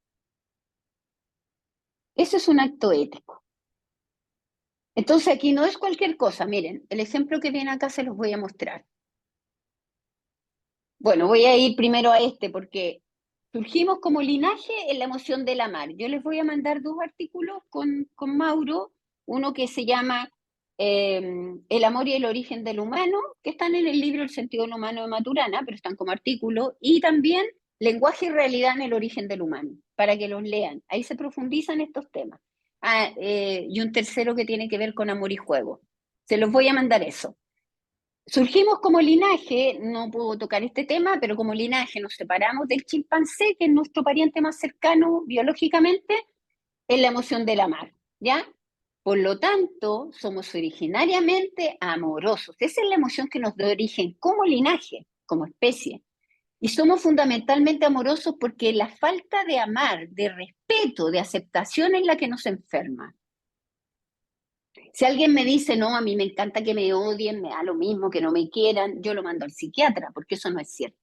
Eso es un acto ético. Entonces aquí no es cualquier cosa. Miren, el ejemplo que viene acá se los voy a mostrar. Bueno, voy a ir primero a este porque surgimos como linaje en la emoción del amar. Yo les voy a mandar 2 artículos con Mauro, uno que se llama El amor y el origen del humano, que están en el libro El sentido del humano de Maturana, pero están como artículos, y también Lenguaje y realidad en el origen del humano, para que los lean. Ahí se profundizan estos temas. Y un tercero que tiene que ver con amor y juego. Se los voy a mandar eso. Surgimos como linaje, no puedo tocar este tema, pero como linaje nos separamos del chimpancé, que es nuestro pariente más cercano biológicamente, en la emoción del amar, ¿ya? Por lo tanto, somos originariamente amorosos. Esa es la emoción que nos da origen como linaje, como especie. Y somos fundamentalmente amorosos porque la falta de amar, de respeto, de aceptación es la que nos enferma. Si alguien me dice, no, a mí me encanta que me odien, me da lo mismo, que no me quieran, yo lo mando al psiquiatra, porque eso no es cierto.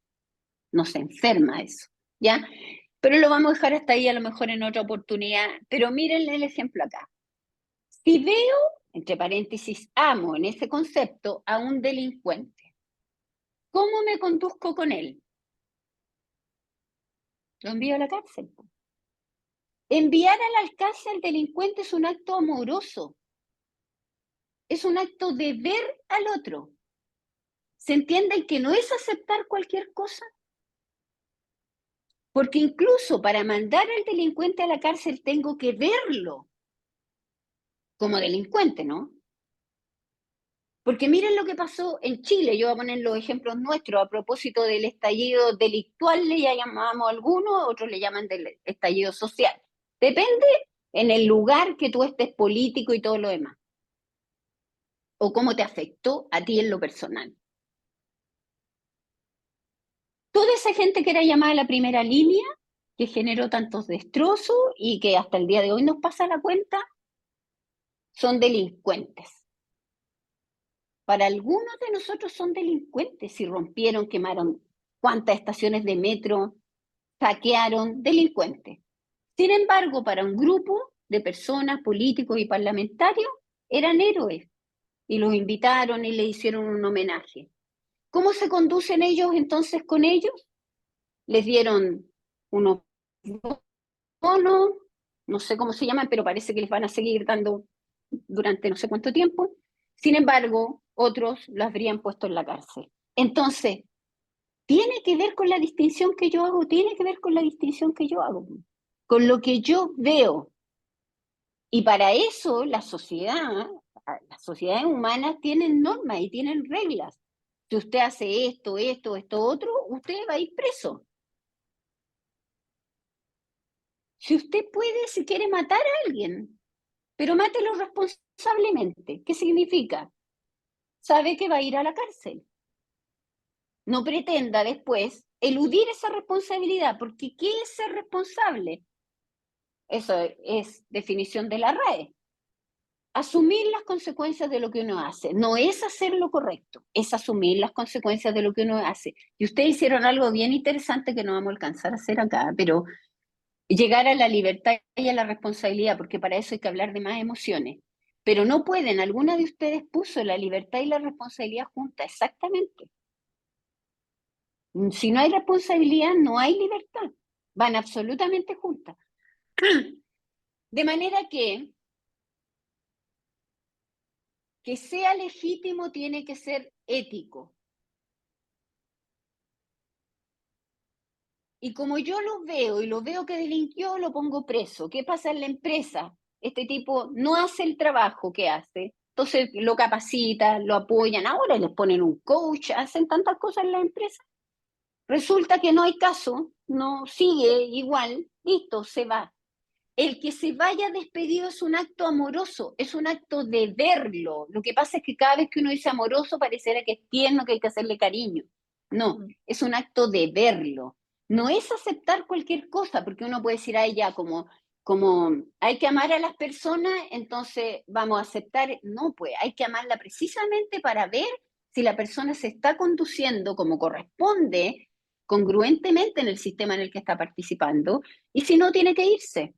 No se enferma eso, ¿ya? Pero lo vamos a dejar hasta ahí a lo mejor en otra oportunidad. Pero miren el ejemplo acá. Si veo, entre paréntesis, amo en ese concepto a un delincuente, ¿cómo me conduzco con él? Lo envío a la cárcel. Enviar a la cárcel al delincuente es un acto amoroso. Es un acto de ver al otro. ¿Se entiende que no es aceptar cualquier cosa? Porque incluso para mandar al delincuente a la cárcel tengo que verlo como delincuente, ¿no? Porque miren lo que pasó en Chile. Yo voy a poner los ejemplos nuestros a propósito del estallido delictual, le llamamos algunos, otros le llaman del estallido social. Depende en el lugar que tú estés político y todo lo demás. O cómo te afectó a ti en lo personal. Toda esa gente que era llamada a la primera línea, que generó tantos destrozos y que hasta el día de hoy nos pasa la cuenta, son delincuentes. Para algunos de nosotros son delincuentes si rompieron, quemaron cuántas estaciones de metro, saquearon, delincuentes. Sin embargo, para un grupo de personas, políticos y parlamentarios, eran héroes y los invitaron y le hicieron un homenaje. ¿Cómo se conducen ellos entonces con ellos? Les dieron unos bonos, no sé cómo se llaman, pero parece que les van a seguir dando durante no sé cuánto tiempo. Sin embargo, otros lo habrían puesto en la cárcel. Entonces, tiene que ver con la distinción que yo hago, tiene que ver con la distinción que yo hago, con lo que yo veo. Y para eso las sociedades humanas tienen normas y tienen reglas. Si usted hace esto, otro, usted va a ir preso. Si usted puede, si quiere matar a alguien, pero mátelo responsablemente. ¿Qué significa? Sabe que va a ir a la cárcel. No pretenda después eludir esa responsabilidad, porque ¿qué es ser responsable? Eso es definición de la RAE. Asumir las consecuencias de lo que uno hace. No es hacer lo correcto, es asumir las consecuencias de lo que uno hace. Y ustedes hicieron algo bien interesante que no vamos a alcanzar a hacer acá, pero llegar a la libertad y a la responsabilidad, porque para eso hay que hablar de más emociones. Pero no pueden, alguna de ustedes puso la libertad y la responsabilidad juntas, exactamente. Si no hay responsabilidad, no hay libertad. Van absolutamente juntas. De manera que sea legítimo tiene que ser ético. Y como yo lo veo y lo veo que delinquió, lo pongo preso. ¿Qué pasa en la empresa? Este tipo no hace el trabajo que hace. Entonces lo capacitan, lo apoyan. Ahora les ponen un coach, hacen tantas cosas en la empresa. Resulta que no hay caso, no sigue igual, listo, se va. El que se vaya despedido es un acto amoroso, es un acto de verlo. Lo que pasa es que cada vez que uno dice amoroso pareciera que es tierno, que hay que hacerle cariño. No, es un acto de verlo. No es aceptar cualquier cosa, porque uno puede decir a ella como hay que amar a las personas, entonces vamos a aceptar. No, pues hay que amarla precisamente para ver si la persona se está conduciendo como corresponde, congruentemente en el sistema en el que está participando, y si no, tiene que irse.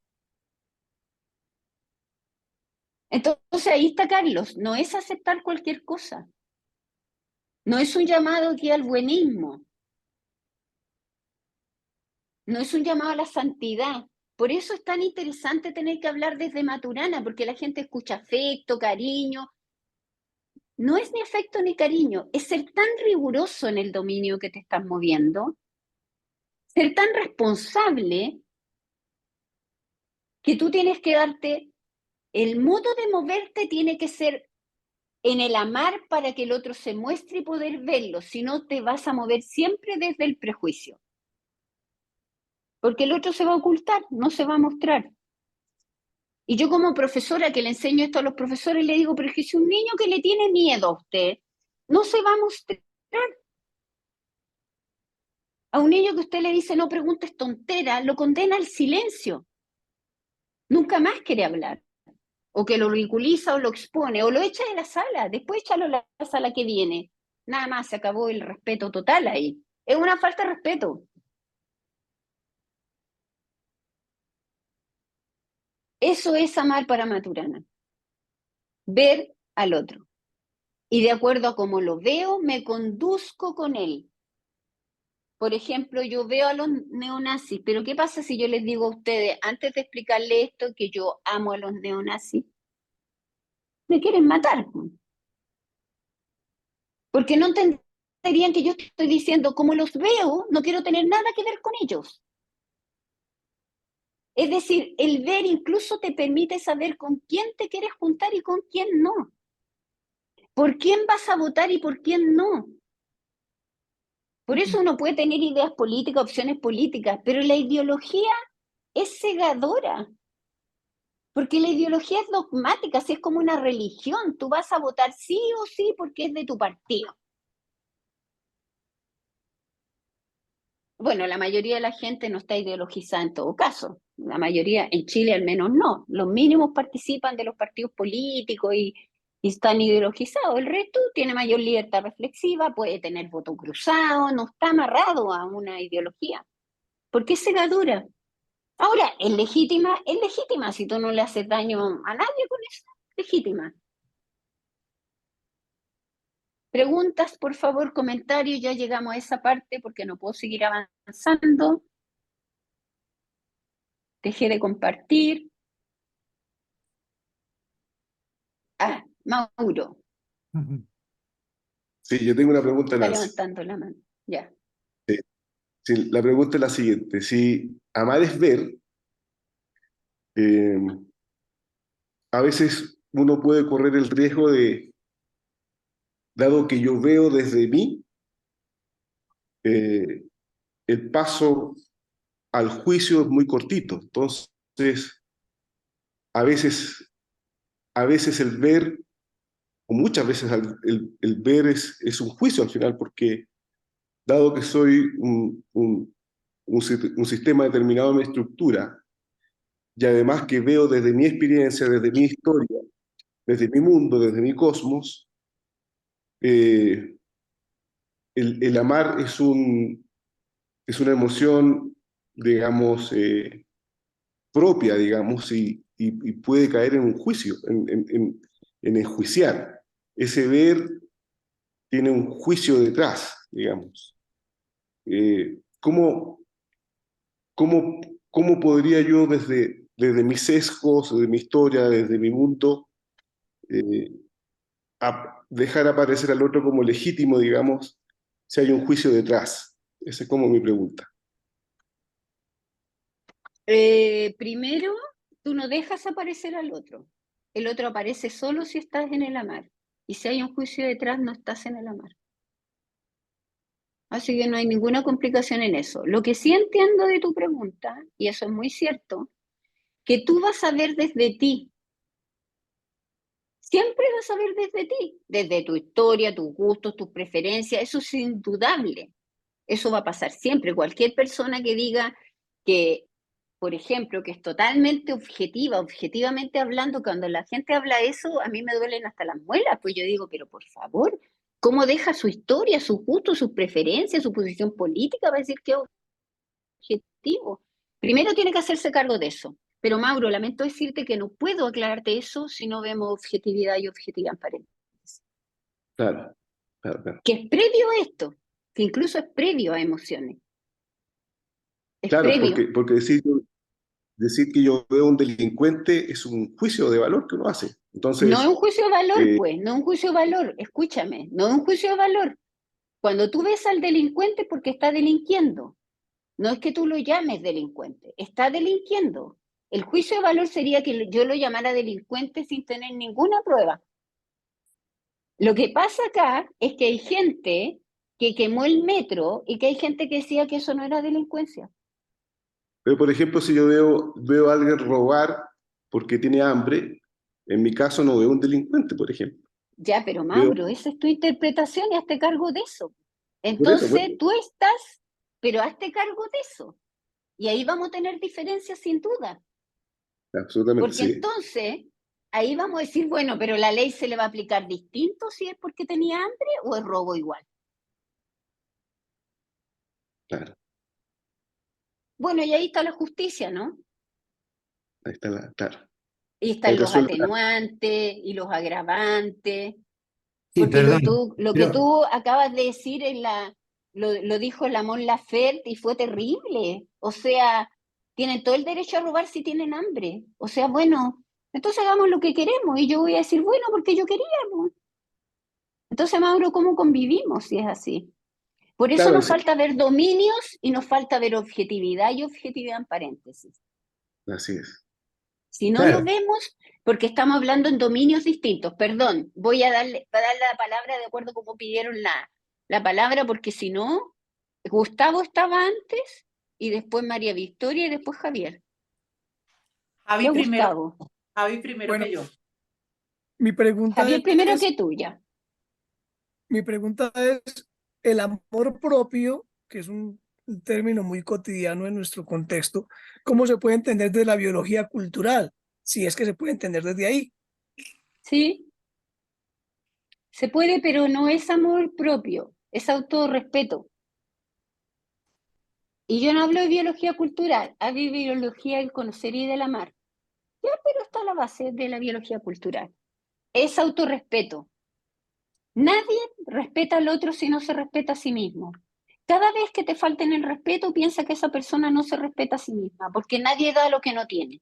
Entonces ahí está Carlos, no es aceptar cualquier cosa, no es un llamado aquí al buenismo, no es un llamado a la santidad. Por eso es tan interesante tener que hablar desde Maturana, porque la gente escucha afecto, cariño. No es ni afecto ni cariño, es ser tan riguroso en el dominio que te estás moviendo, ser tan responsable que tú tienes que darte, el modo de moverte tiene que ser en el amar para que el otro se muestre y poder verlo, si no te vas a mover siempre desde el prejuicio. Porque el otro se va a ocultar, no se va a mostrar. Y yo como profesora que le enseño esto a los profesores, le digo, pero es que si un niño que le tiene miedo a usted, no se va a mostrar. A un niño que usted le dice, no preguntes tontera, lo condena al silencio. Nunca más quiere hablar. O que lo ridiculiza o lo expone, o lo echa de la sala, después échalo a la sala que viene. Nada más, se acabó el respeto total ahí. Es una falta de respeto. Eso es amar para Maturana. Ver al otro. Y de acuerdo a cómo lo veo, me conduzco con él. Por ejemplo, yo veo a los neonazis, pero ¿qué pasa si yo les digo a ustedes, antes de explicarle esto, que yo amo a los neonazis? Me quieren matar. Porque no entenderían que yo estoy diciendo, como los veo, no quiero tener nada que ver con ellos. Es decir, el ver incluso te permite saber con quién te quieres juntar y con quién no. ¿Por quién vas a votar y por quién no? Por eso uno puede tener ideas políticas, opciones políticas, pero la ideología es cegadora. Porque la ideología es dogmática, así es como una religión. Tú vas a votar sí o sí porque es de tu partido. Bueno, la mayoría de la gente no está ideologizada en todo caso. La mayoría, en Chile al menos no. Los mínimos participan de los partidos políticos y están ideologizados. El resto tiene mayor libertad reflexiva, puede tener voto cruzado, no está amarrado a una ideología. Porque es cegadura. Ahora, es legítima. Si tú no le haces daño a nadie con eso, es legítima. Preguntas, por favor, comentarios. Ya llegamos a esa parte porque no puedo seguir avanzando. Dejé de compartir. Ah, Mauro. Sí, yo tengo una pregunta, Está Nancy. levantando la mano. Ya. si la pregunta es la siguiente, si amar es ver, eh, a veces uno puede correr el riesgo de, dado que yo veo desde mí, eh, el paso al juicio es muy cortito. Entonces, a veces, a veces el ver, o muchas veces el ver es un juicio al final, porque dado que soy un sistema determinado de mi estructura, y además que veo desde mi experiencia, desde mi historia, desde mi mundo, desde mi cosmos, eh, el amar es una emoción, digamos, propia, digamos, y puede caer en un juicio, en enjuiciar. Ese ver tiene un juicio detrás, digamos. ¿Cómo, cómo podría yo desde mis sesgos, desde mi historia, desde mi mundo, eh, dejar aparecer al otro como legítimo, digamos, si hay un juicio detrás? Esa es como mi pregunta. Primero, tú no dejas aparecer al otro. El otro aparece solo si estás en el amar. Y si hay un juicio detrás, no estás en el amar. Así que no hay ninguna complicación en eso. Lo que sí entiendo de tu pregunta, y eso es muy cierto, que tú vas a ver desde ti. Siempre vas a ver desde ti, desde tu historia, tus gustos, tus preferencias. Eso es indudable. Eso va a pasar siempre. Cualquier persona que diga que, por ejemplo, que es totalmente objetiva, objetivamente hablando, cuando la gente habla eso, a mí me duelen hasta las muelas, pues yo digo, pero por favor, ¿cómo deja su historia, sus gustos, sus preferencias, su posición política para decir que es objetivo? Primero tiene que hacerse cargo de eso. Pero Mauro, lamento decirte que no puedo aclararte eso si no vemos objetividad y objetividad en paréntesis. Claro, claro, claro. Que es previo a esto, que incluso es previo a emociones. Es Claro, previo. porque decir que yo veo a un delincuente es un juicio de valor que uno hace. No es un Entonces, juicio de valor, pues, no es un juicio de valor, escúchame, no es un juicio de valor. Cuando tú ves al delincuente es porque está delinquiendo, no es que tú lo llames delincuente, está delinquiendo. El juicio de valor sería que yo lo llamara delincuente sin tener ninguna prueba. Lo que pasa acá es que hay gente que quemó el metro y que hay gente que decía que eso no era delincuencia. pero por ejemplo, si yo veo a alguien robar porque tiene hambre, en mi caso no veo un delincuente, por ejemplo. Ya, pero Veo, Mauro, esa es tu interpretación y hazte cargo de eso. por eso, Entonces, tú estás, pero hazte cargo de eso. Y ahí vamos a tener diferencias sin duda. absolutamente, Porque sí. entonces, ahí vamos a decir, bueno, pero la ley se le va a aplicar distinto si es porque tenía hambre o es robo igual. Claro, Bueno, y ahí está la justicia, ¿no? ahí está claro. Y Ahí están los resuelve. atenuantes y los agravantes. Sí, Porque lo perdón, que pero tú acabas de decir lo dijo la Mon Laferte y fue terrible. O sea, tienen todo el derecho a robar si tienen hambre. O sea, bueno, entonces hagamos lo que queremos. Y yo voy a decir, bueno, porque yo quería, pues. Entonces, Mauro, ¿cómo convivimos si es así? Por eso Claro, nos falta ver dominios y nos falta ver objetividad y objetividad en paréntesis. así es. Si no lo claro, vemos, porque estamos hablando en dominios distintos. Perdón, voy a darle la palabra de acuerdo a como pidieron la palabra, porque si no, Gustavo estaba antes y después María Victoria y después Javier. Javi Ya primero, Gustavo. Javi primero Bueno, que yo. mi pregunta Javier primero es, que tuya. mi pregunta es, el amor propio, que es un término muy cotidiano en nuestro contexto, ¿cómo se puede entender desde la biología cultural? Si es que se puede entender desde ahí. ¿Sí? Se puede, pero no es amor propio, es autorrespeto. Y yo no hablo de biología cultural, hablo de biología del conocer y del amar. Ya, pero está la base de la biología cultural. Es autorrespeto. Nadie respeta al otro si no se respeta a sí mismo. Cada vez que te falten el respeto, piensa que esa persona no se respeta a sí misma, porque nadie da lo que no tiene.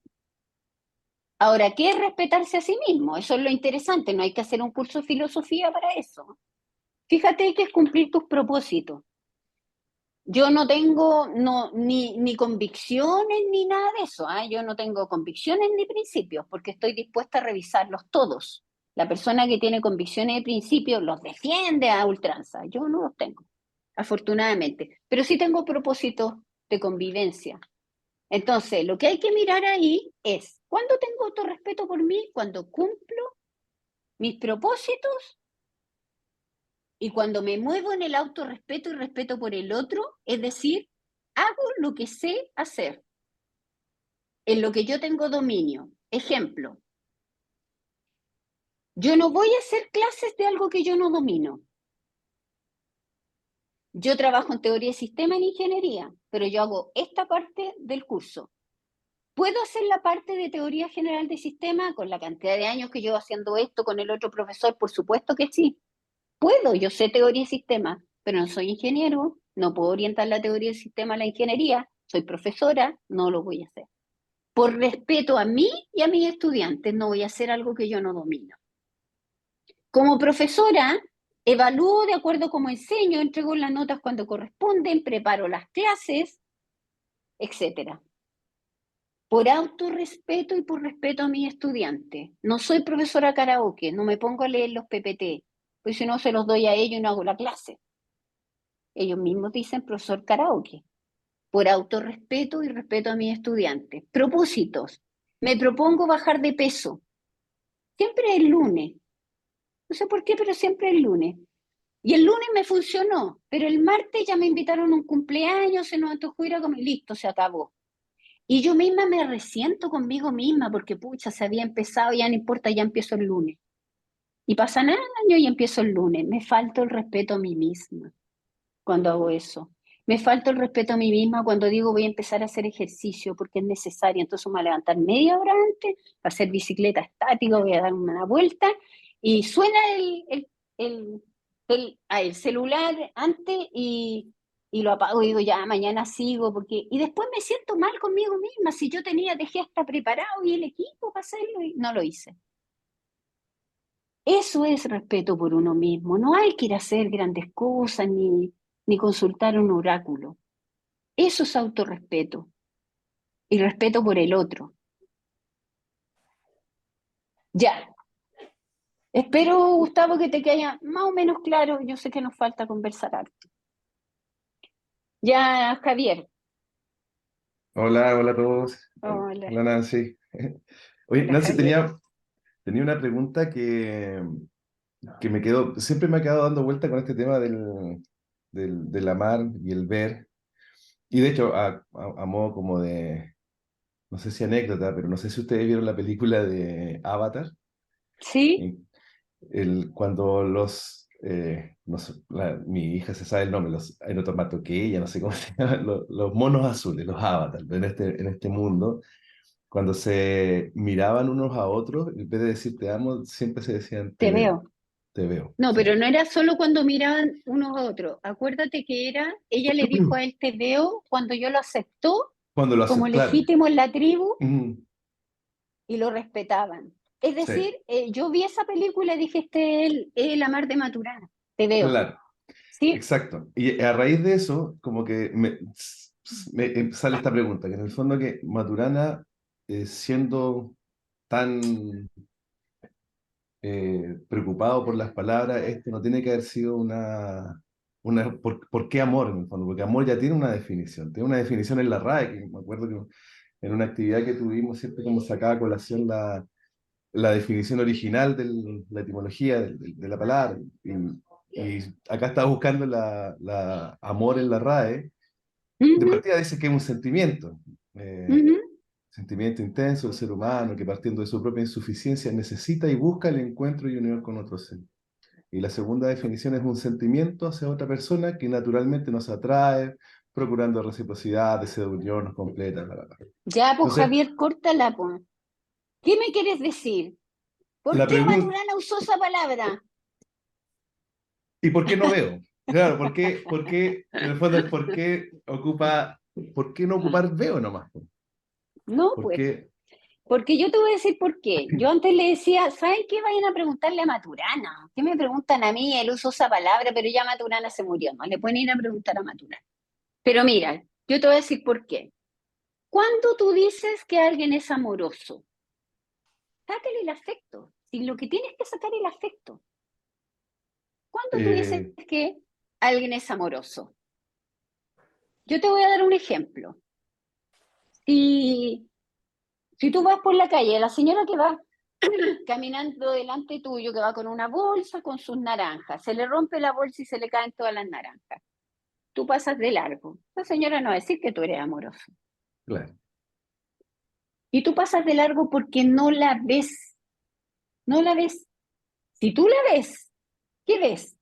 Ahora, ¿qué es respetarse a sí mismo? Eso es lo interesante, no hay que hacer un curso de filosofía para eso. Fíjate que es cumplir tus propósitos. Yo no tengo ni convicciones ni nada de eso, ¿ah? Yo no tengo convicciones ni principios porque estoy dispuesta a revisarlos todos. La persona que tiene convicciones y principios los defiende a ultranza. Yo no los tengo, afortunadamente. Pero sí tengo propósitos de convivencia. Entonces, lo que hay que mirar ahí es, ¿cuándo tengo autorrespeto por mí? Cuando cumplo mis propósitos y cuando me muevo en el autorrespeto y respeto por el otro, es decir, hago lo que sé hacer, en lo que yo tengo dominio. Ejemplo, yo no voy a hacer clases de algo que yo no domino. Yo trabajo en teoría de sistema en ingeniería, pero yo hago esta parte del curso. ¿Puedo hacer la parte de teoría general de sistema con la cantidad de años que llevo haciendo esto con el otro profesor? Por supuesto que sí. Puedo, yo sé teoría de sistema, pero no soy ingeniero, no puedo orientar la teoría del sistema a la ingeniería, soy profesora, no lo voy a hacer. Por respeto a mí y a mis estudiantes, no voy a hacer algo que yo no domino. Como profesora, evalúo de acuerdo a cómo enseño, entrego las notas cuando corresponden, preparo las clases, etc. Por autorrespeto y por respeto a mis estudiantes. No soy profesora karaoke, no me pongo a leer los PPT, pues si no se los doy a ellos y no hago la clase. Ellos mismos dicen profesor karaoke. Por autorrespeto y respeto a mis estudiantes. Propósitos. Me propongo bajar de peso. Siempre el lunes. No sé por qué, pero siempre el lunes. Y el lunes me funcionó, pero el martes ya me invitaron a un cumpleaños, se nos antojó ir a comer, listo, se acabó. Y yo misma me resiento conmigo misma porque, pucha, se había empezado, ya no importa, ya empiezo el lunes. Y pasan años y empiezo el lunes. Me falta el respeto a mí misma cuando hago eso. Me falta el respeto a mí misma cuando digo voy a empezar a hacer ejercicio porque es necesario. Entonces me voy a levantar media hora antes, para hacer bicicleta estática, voy a dar una vuelta y suena el celular antes y lo apago y digo ya, mañana sigo porque... Y después me siento mal conmigo misma. Si yo dejé hasta preparado y el equipo para hacerlo y no lo hice. Eso es respeto por uno mismo. No hay que ir a hacer grandes cosas ni consultar un oráculo. Eso es autorrespeto y respeto por el otro. Ya. Espero, Gustavo, que te quede más o menos claro. Yo sé que nos falta conversar harto. Ya, Javier. Hola, hola a todos. Hola. Hola, Nancy. Oye, Hola, Nancy, Javier. tenía una pregunta que siempre me ha quedado dando vuelta con este tema del amar y el ver. Y de hecho, a modo como de, no sé si anécdota, pero no sé si ustedes vieron la película de Avatar. ¿Sí? Cuando no sé, mi hija se sabe el nombre, los ella no sé cómo se llama, los monos azules, los avatars en este mundo, cuando se miraban unos a otros, en vez de decir te amo, siempre se decían Te veo. te veo. No, Sí. pero no era solo cuando miraban unos a otros. Acuérdate que ella le dijo a él te veo cuando yo lo aceptó Cuando lo como aceptaron. legítimo en la tribu Mm, y lo respetaban. Es sí, decir, yo vi esa película y dije, este es el amar de Maturana, te veo. claro, ¿Sí? exacto. Y a raíz de eso, como que me sale esta pregunta, que en el fondo que Maturana, siendo tan preocupado por las palabras, esto no tiene que haber sido ¿por qué amor en el fondo? Porque amor ya tiene una definición en la RAE, que me acuerdo que en una actividad que tuvimos siempre como sacaba a colación la definición original de la etimología de la palabra, y acá estaba buscando la amor en la RAE, de partida dice que es un sentimiento. Sentimiento intenso del ser humano que partiendo de su propia insuficiencia necesita y busca el encuentro y unión con otro ser. Y la segunda definición es un sentimiento hacia otra persona que naturalmente nos atrae, procurando reciprocidad, deseo de unión, nos completa. Bla, bla, bla. Ya, pues Entonces, Javier, córtala, pues. ¿Qué me quieres decir? ¿Por la qué pregunta, Maturana usó esa palabra? ¿y por qué no veo? Claro, en el fondo es por qué no ocupar veo nomás? No, ¿Por pues. qué? Porque yo te voy a decir por qué. Yo antes le decía, ¿saben qué? Vayan a preguntarle a Maturana. ¿Qué me preguntan a mí? Él usó esa palabra, pero ya Maturana se murió. No le pueden ir a preguntar a Maturana. Pero mira, yo te voy a decir por qué. Cuando tú dices que alguien es amoroso, sácale el afecto. Si lo que tienes que sacar es el afecto. ¿Cuándo tú dices que alguien es amoroso? Yo te voy a dar un ejemplo. Si tú vas por la calle, la señora que va caminando delante tuyo, que va con una bolsa con sus naranjas, se le rompe la bolsa y se le caen todas las naranjas. Tú pasas de largo. La señora no va a decir que tú eres amoroso. Claro. Y tú pasas de largo porque no la ves. No la ves. Si tú la ves, ¿qué ves?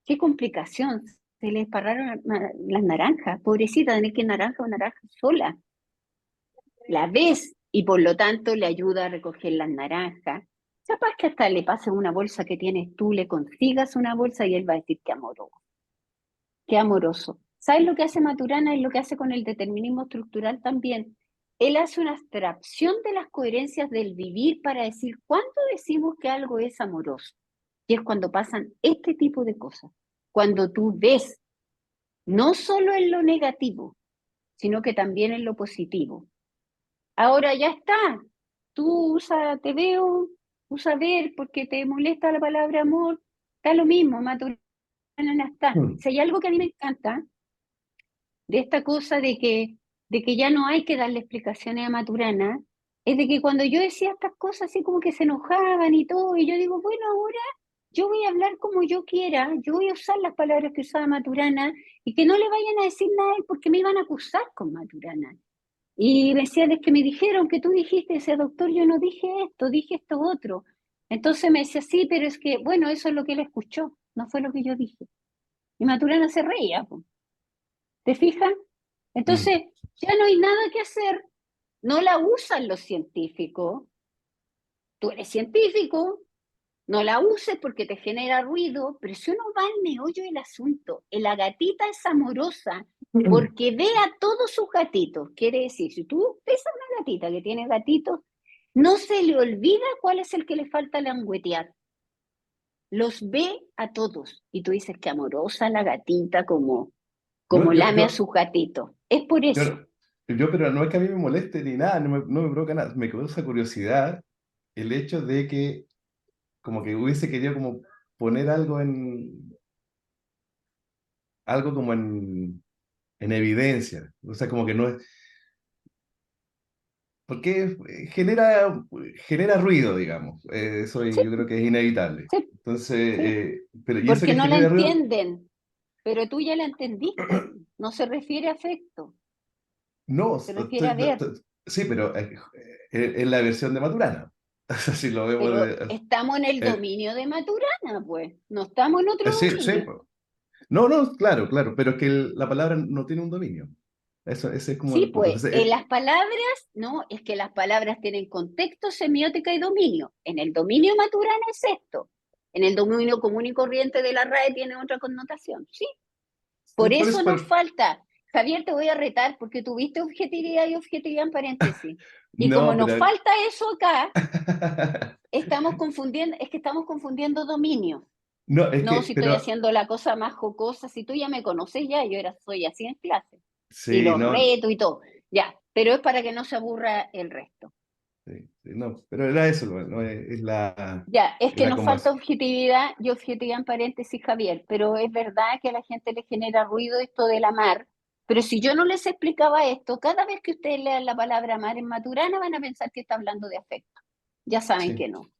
Qué complicación. Se le esparraron las naranjas. Pobrecita, tener que naranja o naranja sola. La ves y por lo tanto le ayuda a recoger las naranjas. Capaz que hasta le pases una bolsa que tienes tú, le consigas una bolsa y él va a decir que amoroso. Qué amoroso. ¿Sabes lo que hace Maturana? Es lo que hace con el determinismo estructural también. Él hace una abstracción de las coherencias del vivir para decir cuándo decimos que algo es amoroso. Y es cuando pasan este tipo de cosas. Cuando tú ves, no solo en lo negativo, sino que también en lo positivo. Ahora ya está. Tú usa, te veo, usa ver porque te molesta la palabra amor. Está lo mismo, Maturana está. Si hay algo que a mí me encanta, de esta cosa de que ya no hay que darle explicaciones a Maturana, es de que cuando yo decía estas cosas así como que se enojaban y todo, y yo digo, bueno, ahora yo voy a hablar como yo quiera, yo voy a usar las palabras que usaba Maturana, y que no le vayan a decir nada a él porque me iban a acusar con Maturana. Y me decían, es que me dijeron que tú dijiste, ese doctor, yo no dije esto otro. Entonces me decía, sí, pero es que, bueno, eso es lo que él escuchó, no fue lo que yo dije. Y Maturana se reía, po. ¿Te fijas? Entonces, ya no hay nada que hacer. No la usan los científicos. Tú eres científico, no la uses porque te genera ruido, pero si uno va al meollo del asunto, la gatita es amorosa porque ve a todos sus gatitos. Quiere decir, si tú ves a una gatita que tiene gatitos, no se le olvida cuál es el que le falta languetear. Los ve a todos. Y tú dices que amorosa la gatita como lame a sus gatitos. Es por eso. Pero no es que a mí me moleste ni nada, no me provoca nada. Me causa curiosidad el hecho de que como que hubiese querido como poner algo como en evidencia. O sea, como que no es. Porque genera ruido, digamos. Eso Sí, yo creo que es inevitable. sí, Entonces, sí. pero y eso Porque que no la genera ruido. entienden, pero tú ya la entendiste. No se refiere a afecto, No, se refiere a ver. sí, pero es la versión de Maturana. O sea, si lo vemos Pero estamos en el eh, dominio de Maturana, pues. No estamos en otro sí, sí. dominio. No, no, claro, claro, pero es que la palabra no tiene un dominio. Ese es como Sí, el punto. pues, Entonces, en las palabras, no, es que las palabras tienen contexto, semiótica y dominio. En el dominio Maturana es esto. En el dominio común y corriente de la RAE tiene otra connotación, ¿sí? Por por eso eso, nos falta. Javier, te voy a retar porque tuviste objetividad y objetividad en paréntesis. Y como no, nos pero falta eso acá, es que estamos confundiendo dominio. no, es No, que, si estoy pero haciendo la cosa más jocosa, si tú ya me conoces ya, soy así en clase. Y sí, los no, reto y todo. Ya, pero es para que no se aburra el resto. sí, no, pero era eso, no, Ya, es es que la nos falta conversación. objetividad y objetividad en paréntesis, Javier, pero es verdad que a la gente le genera ruido esto del amar, pero si yo no les explicaba esto, cada vez que ustedes lean la palabra amar en Maturana van a pensar que está hablando de afecto. Ya saben Sí. que no.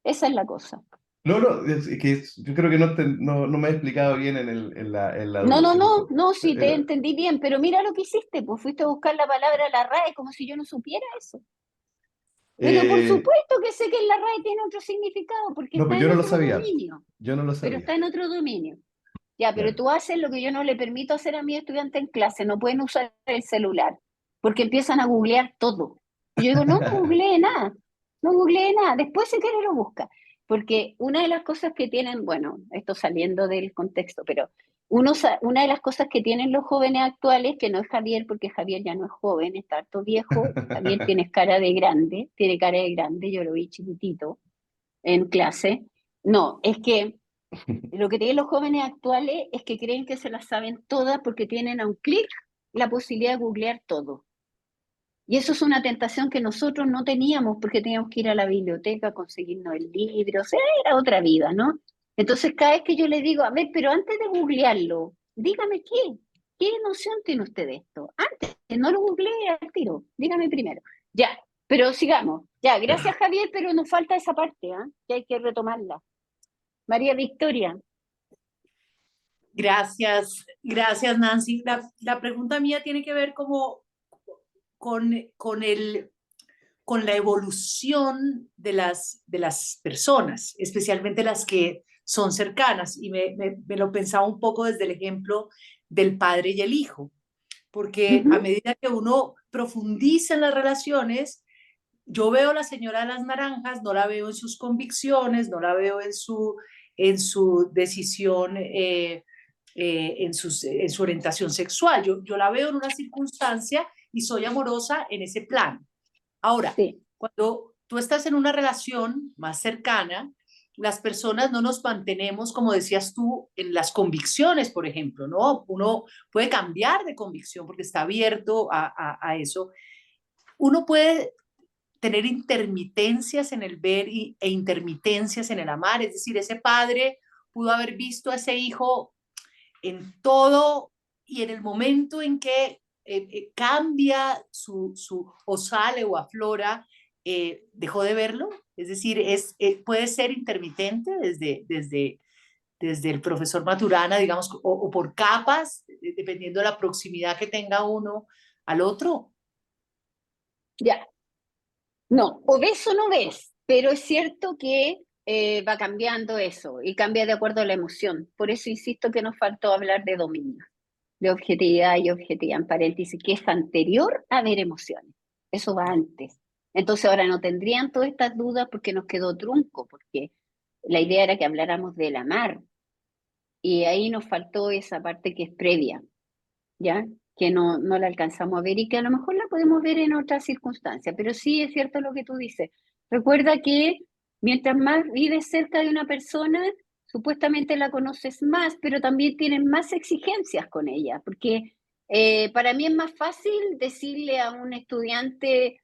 Esa es la cosa. No, no, es que yo creo que no me he explicado bien en la No, duda. no, Sí, no, no, sí te era- entendí bien, pero mira lo que hiciste, pues fuiste a buscar la palabra a la RAE como si yo no supiera eso. Pero por eh, supuesto que sé que en la RAE tiene otro significado, porque no, está pues yo en no lo otro sabía. dominio, Yo no lo pero sabía. está en otro dominio. Ya, pero Claro. tú haces lo que yo no le permito hacer a mis estudiantes en clase, no pueden usar el celular, porque empiezan a googlear todo. Y yo digo, no googlee nada, no googlee nada, después si quiere lo busca. Porque una de las cosas que tienen, bueno, esto saliendo del contexto, pero una de las cosas que tienen los jóvenes actuales, que no es Javier, porque Javier ya no es joven, está harto viejo, Javier tiene cara de grande, yo lo vi chiquitito en clase. No, es que lo que tienen los jóvenes actuales es que creen que se las saben todas porque tienen a un clic la posibilidad de googlear todo. Y eso es una tentación que nosotros no teníamos porque teníamos que ir a la biblioteca, conseguirnos el libro, o sea, era otra vida, ¿no? Entonces cada vez que yo le digo, a ver, pero antes de googlearlo, dígame qué noción tiene usted de esto. Antes, no lo googleé al tiro, dígame primero. Ya, pero sigamos. Ya, gracias Javier, pero nos falta esa parte, ¿ah? Que hay que retomarla. María Victoria. Gracias, gracias Nancy. La pregunta mía tiene que ver como con la evolución de las personas, especialmente las que son cercanas. Y me lo pensaba un poco desde el ejemplo del padre y el hijo, porque a medida que uno profundiza en las relaciones, yo veo a la señora de las naranjas, no la veo en sus convicciones, no la veo en su decisión, en su orientación sexual. Yo la veo en una circunstancia y soy amorosa en ese plan. Ahora, cuando tú estás en una relación más cercana, las personas no nos mantenemos, como decías tú, en las convicciones, por ejemplo, ¿no? Uno puede cambiar de convicción porque está abierto a eso. Uno puede tener intermitencias en el ver e intermitencias en el amar, es decir, ese padre pudo haber visto a ese hijo en todo y en el momento en que cambia o sale o aflora, dejó de verlo, es decir, puede ser intermitente desde el profesor Maturana, digamos, o por capas, dependiendo de la proximidad que tenga uno al otro. Ya. No, o ves o no ves, pero es cierto que va cambiando eso y cambia de acuerdo a la emoción. Por eso insisto que nos faltó hablar de dominio, de objetividad y objetividad, en paréntesis, que es anterior a ver emociones. Eso va antes. Entonces ahora no tendrían todas estas dudas porque nos quedó trunco, porque la idea era que habláramos del amar y ahí nos faltó esa parte que es previa, ¿ya? Que no la alcanzamos a ver y que a lo mejor la podemos ver en otras circunstancias, pero sí es cierto lo que tú dices. Recuerda que mientras más vives cerca de una persona, supuestamente la conoces más, pero también tienes más exigencias con ella, porque para mí es más fácil decirle a un estudiante,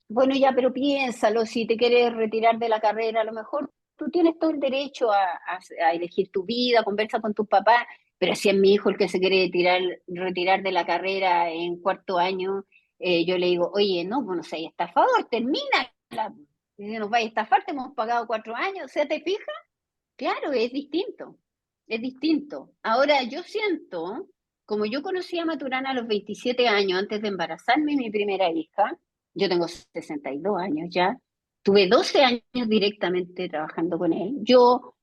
bueno, ya, pero piénsalo, si te quieres retirar de la carrera, a lo mejor tú tienes todo el derecho a elegir tu vida, conversa con tus papás, pero si es mi hijo el que se quiere retirar de la carrera en cuarto año, yo le digo, oye, no, pues no seas estafador, termina. Si nos va a estafar, te hemos pagado 4 años, o sea, ¿te fijas? Claro, es distinto, es distinto. Ahora, yo siento, como yo conocí a Maturana a los 27 años, antes de embarazarme mi primera hija, yo tengo 62 años ya, tuve 12 años directamente trabajando con él. Yo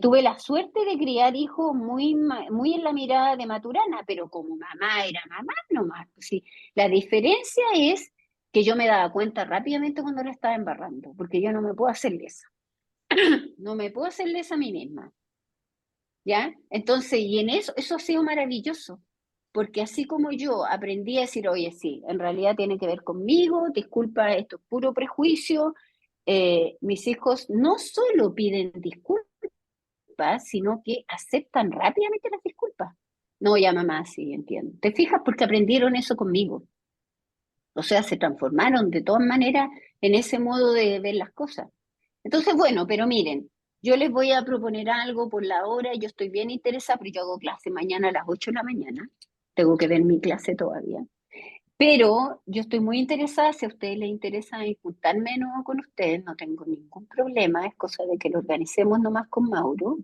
tuve la suerte de criar hijos muy en la mirada de Maturana, pero como mamá era mamá nomás. Pues sí. La diferencia es que yo me daba cuenta rápidamente cuando la estaba embarrando, porque yo no me puedo hacer lesa. No me puedo hacer lesa a mí misma. ¿Ya? Entonces, y en eso ha sido maravilloso, porque así como yo aprendí a decir, oye, sí, en realidad tiene que ver conmigo, disculpa, esto es puro prejuicio, mis hijos no solo piden disculpas, sino que aceptan rápidamente las disculpas. No, ya mamá, sí, entiendo. ¿Te fijas? Porque aprendieron eso conmigo. O sea, se transformaron de todas maneras en ese modo de ver las cosas. Entonces, bueno, pero miren, yo les voy a proponer algo por la hora, yo estoy bien interesada, pero yo hago clase mañana a las 8 de la mañana, tengo que ver mi clase todavía, pero yo estoy muy interesada, si a ustedes les interesa juntarme de nuevo con ustedes, no tengo ningún problema, es cosa de que lo organicemos nomás con Mauro,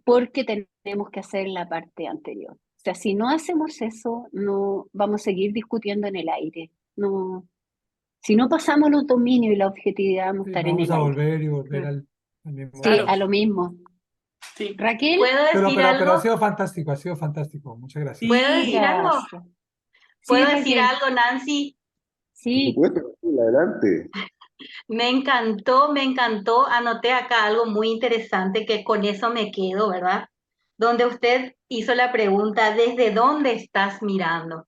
porque tenemos que hacer la parte anterior. O sea, si no hacemos eso, no vamos a seguir discutiendo en el aire, no. Si no pasamos los dominios y la objetividad, vamos a estar en Vamos el a aire. volver y volver al mismo Sí, lugar. a lo mismo. Sí. Raquel. ¿Puedo decir Pero algo? ha sido fantástico. Muchas gracias. ¿Puedo decir algo? Gracias. ¿Puedo Sí, decir Raquel. algo, Nancy? Sí. Por supuesto, adelante. Me encantó. Anoté acá algo muy interesante que con eso me quedo, ¿verdad? Donde usted hizo la pregunta, ¿desde dónde estás mirando?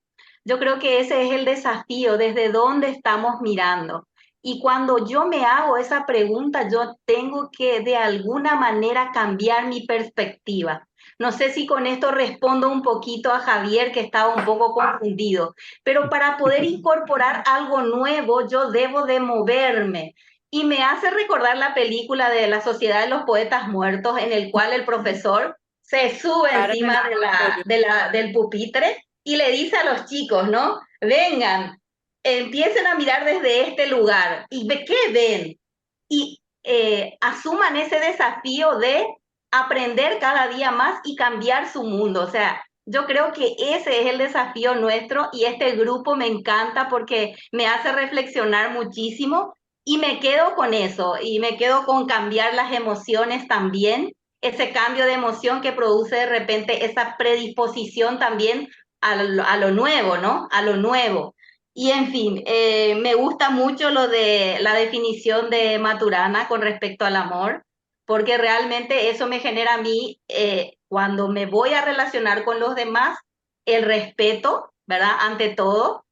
Yo creo que ese es el desafío, ¿desde dónde estamos mirando? Y cuando yo me hago esa pregunta, yo tengo que de alguna manera cambiar mi perspectiva. No sé si con esto respondo un poquito a Javier, que estaba un poco confundido, pero para poder incorporar algo nuevo, yo debo de moverme. Y me hace recordar la película de La Sociedad de los Poetas Muertos, en el cual el profesor se sube encima del pupitre y le dice a los chicos, ¿no? Vengan, empiecen a mirar desde este lugar. ¿Y qué ven? Y asuman ese desafío de aprender cada día más y cambiar su mundo. O sea, yo creo que ese es el desafío nuestro y este grupo me encanta porque me hace reflexionar muchísimo y me quedo con eso y me quedo con cambiar las emociones también, ese cambio de emoción que produce de repente esa predisposición también a lo nuevo, ¿no? A lo nuevo. Y en fin, me gusta mucho lo de la definición de Maturana con respecto al amor, porque realmente eso me genera a mí, cuando me voy a relacionar con los demás, el respeto, ¿verdad? Ante todo,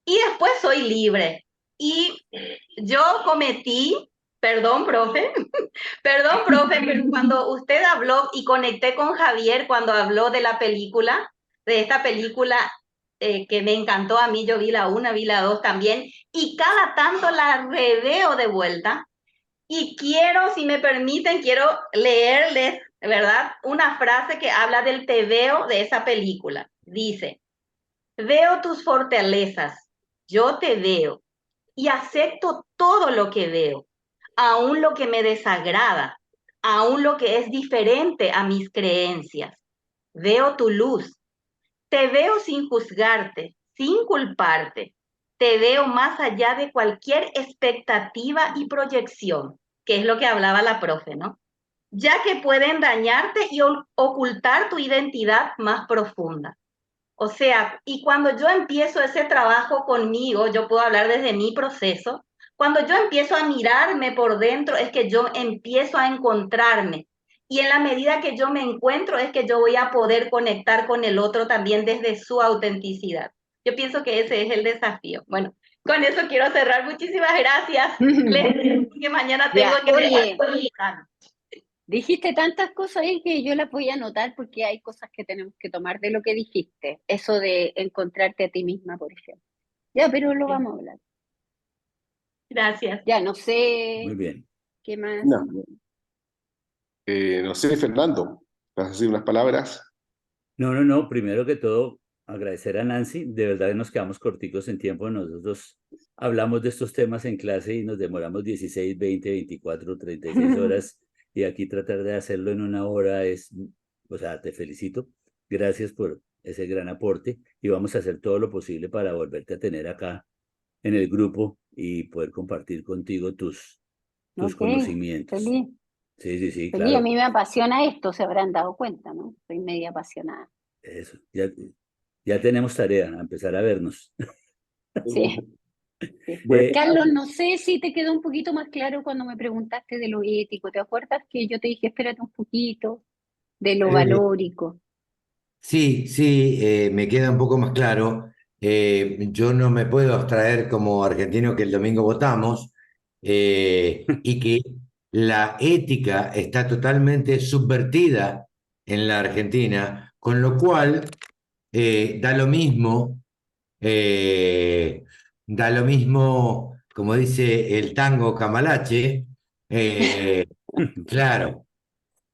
y después soy libre. Y yo cometí, perdón, profe, perdón, profe, pero cuando usted habló y conecté con Javier cuando habló de la película, de esta película que me encantó a mí, yo vi la 1, vi la 2 también, y cada tanto la reveo de vuelta, y quiero, si me permiten, quiero leerles, ¿verdad? Una frase que habla del tebeo de esa película. Dice, veo tus fortalezas, yo te veo, y acepto todo lo que veo, aún lo que me desagrada, aún lo que es diferente a mis creencias. Veo tu luz, te veo sin juzgarte, sin culparte. Te veo más allá de cualquier expectativa y proyección, que es lo que hablaba la profe, ¿no? Ya que pueden dañarte y ocultar tu identidad más profunda. O sea, y cuando yo empiezo ese trabajo conmigo, yo puedo hablar desde mi proceso, cuando yo empiezo a mirarme por dentro es que yo empiezo a encontrarme. Y en la medida que yo me encuentro es que yo voy a poder conectar con el otro también desde su autenticidad. Yo pienso que ese es el desafío. Bueno, con eso quiero cerrar. Muchísimas gracias. Les digo que mañana tengo Ya, que oye, temprano. dijiste tantas cosas ahí que yo las voy a anotar porque hay cosas que tenemos que tomar de lo que dijiste. Eso de encontrarte a ti misma, por ejemplo. Ya, pero lo vamos a hablar. Gracias. Ya, no sé Muy bien. qué más. No, no sé, Fernando, ¿vas a decir unas palabras? No. Primero que todo, agradecer a Nancy. De verdad que nos quedamos corticos en tiempo. Nosotros hablamos de estos temas en clase y nos demoramos 16, 20, 24, 36 horas. Y aquí tratar de hacerlo en una hora es, o sea, te felicito. Gracias por ese gran aporte. Y vamos a hacer todo lo posible para volverte a tener acá en el grupo y poder compartir contigo tus Ok, conocimientos. feliz. Sí, Feliz, a claro. mí me apasiona esto, se habrán dado cuenta, ¿no? Soy media apasionada. Eso, ya tenemos tarea, a empezar a vernos. Sí. Bueno, Carlos, no sé si te quedó un poquito más claro cuando me preguntaste de lo ético. ¿Te acuerdas que yo te dije, espérate un poquito, de lo valórico? Sí, me queda un poco más claro. Yo no me puedo abstraer como argentino que el domingo votamos y que la ética está totalmente subvertida en la Argentina, con lo cual eh, da lo mismo, como dice el tango Cambalache, claro.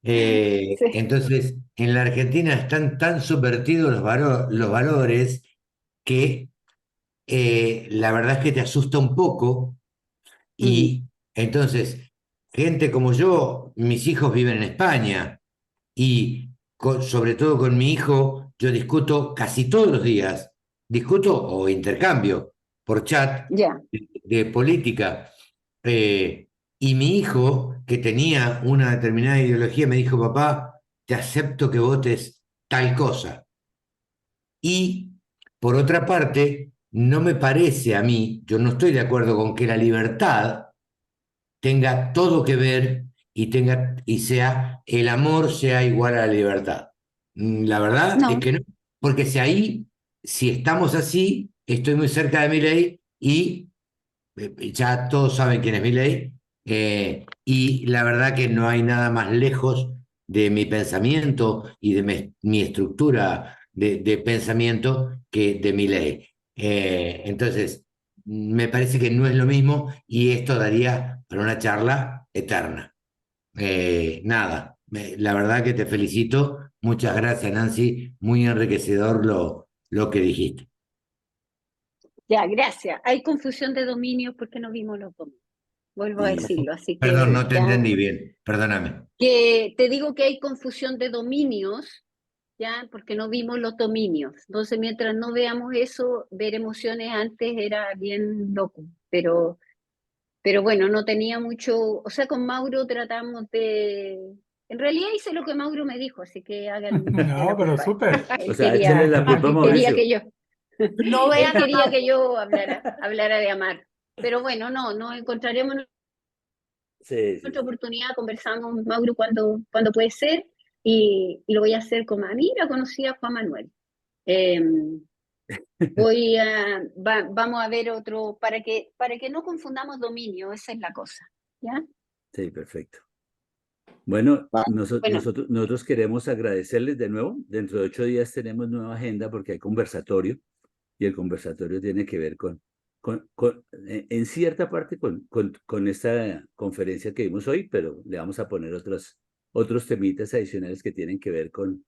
Sí. Entonces, en la Argentina están tan subvertidos los valores que la verdad es que te asusta un poco y entonces, gente como yo, mis hijos viven en España y sobre todo con mi hijo, yo discuto casi todos los días, discuto o intercambio por chat Ya, de política. Y mi hijo, que tenía una determinada ideología, me dijo, papá, te acepto que votes tal cosa. Y por otra parte, no me parece a mí, yo no estoy de acuerdo con que la libertad tenga todo que ver y sea, el amor sea igual a la libertad. La verdad es no, que no, porque si estamos así, estoy muy cerca de Milei y ya todos saben quién es Milei, y la verdad que no hay nada más lejos de mi pensamiento y de mi estructura de pensamiento que de mi ley. Entonces, me parece que no es lo mismo y esto daría para una charla eterna. Nada, la verdad que te felicito. Muchas gracias, Nancy. Muy enriquecedor lo que dijiste. Ya, gracias. Hay confusión de dominios porque no vimos los dominios. Vuelvo a decirlo, así que Perdón, no te ya, entendí bien. Perdóname. que te digo que hay confusión de dominios, ya, porque no vimos los dominios. Entonces, mientras no veamos eso, ver emociones antes era bien loco, pero bueno, no tenía mucho, o sea, con Mauro tratamos de, en realidad hice lo que Mauro me dijo, así que hagan No, la pero culpa. súper. O sea, échale la culpa a Él quería Mauricio. que yo, No él vean a quería Mau. que yo hablara de amar. Pero bueno, nos encontraremos en Sí, sí, otra sí. oportunidad, conversamos, Mauro, cuando puede ser, y lo voy a hacer como a mí, la conocí a Juan Manuel. Vamos a ver otro, para que no confundamos dominio, esa es la cosa, ¿ya? Sí, perfecto. Bueno, Va. Bueno, nosotros queremos agradecerles de nuevo. Dentro de 8 días tenemos nueva agenda porque hay conversatorio y el conversatorio tiene que ver en cierta parte con esta conferencia que vimos hoy, pero le vamos a poner otros temitas adicionales que tienen que ver con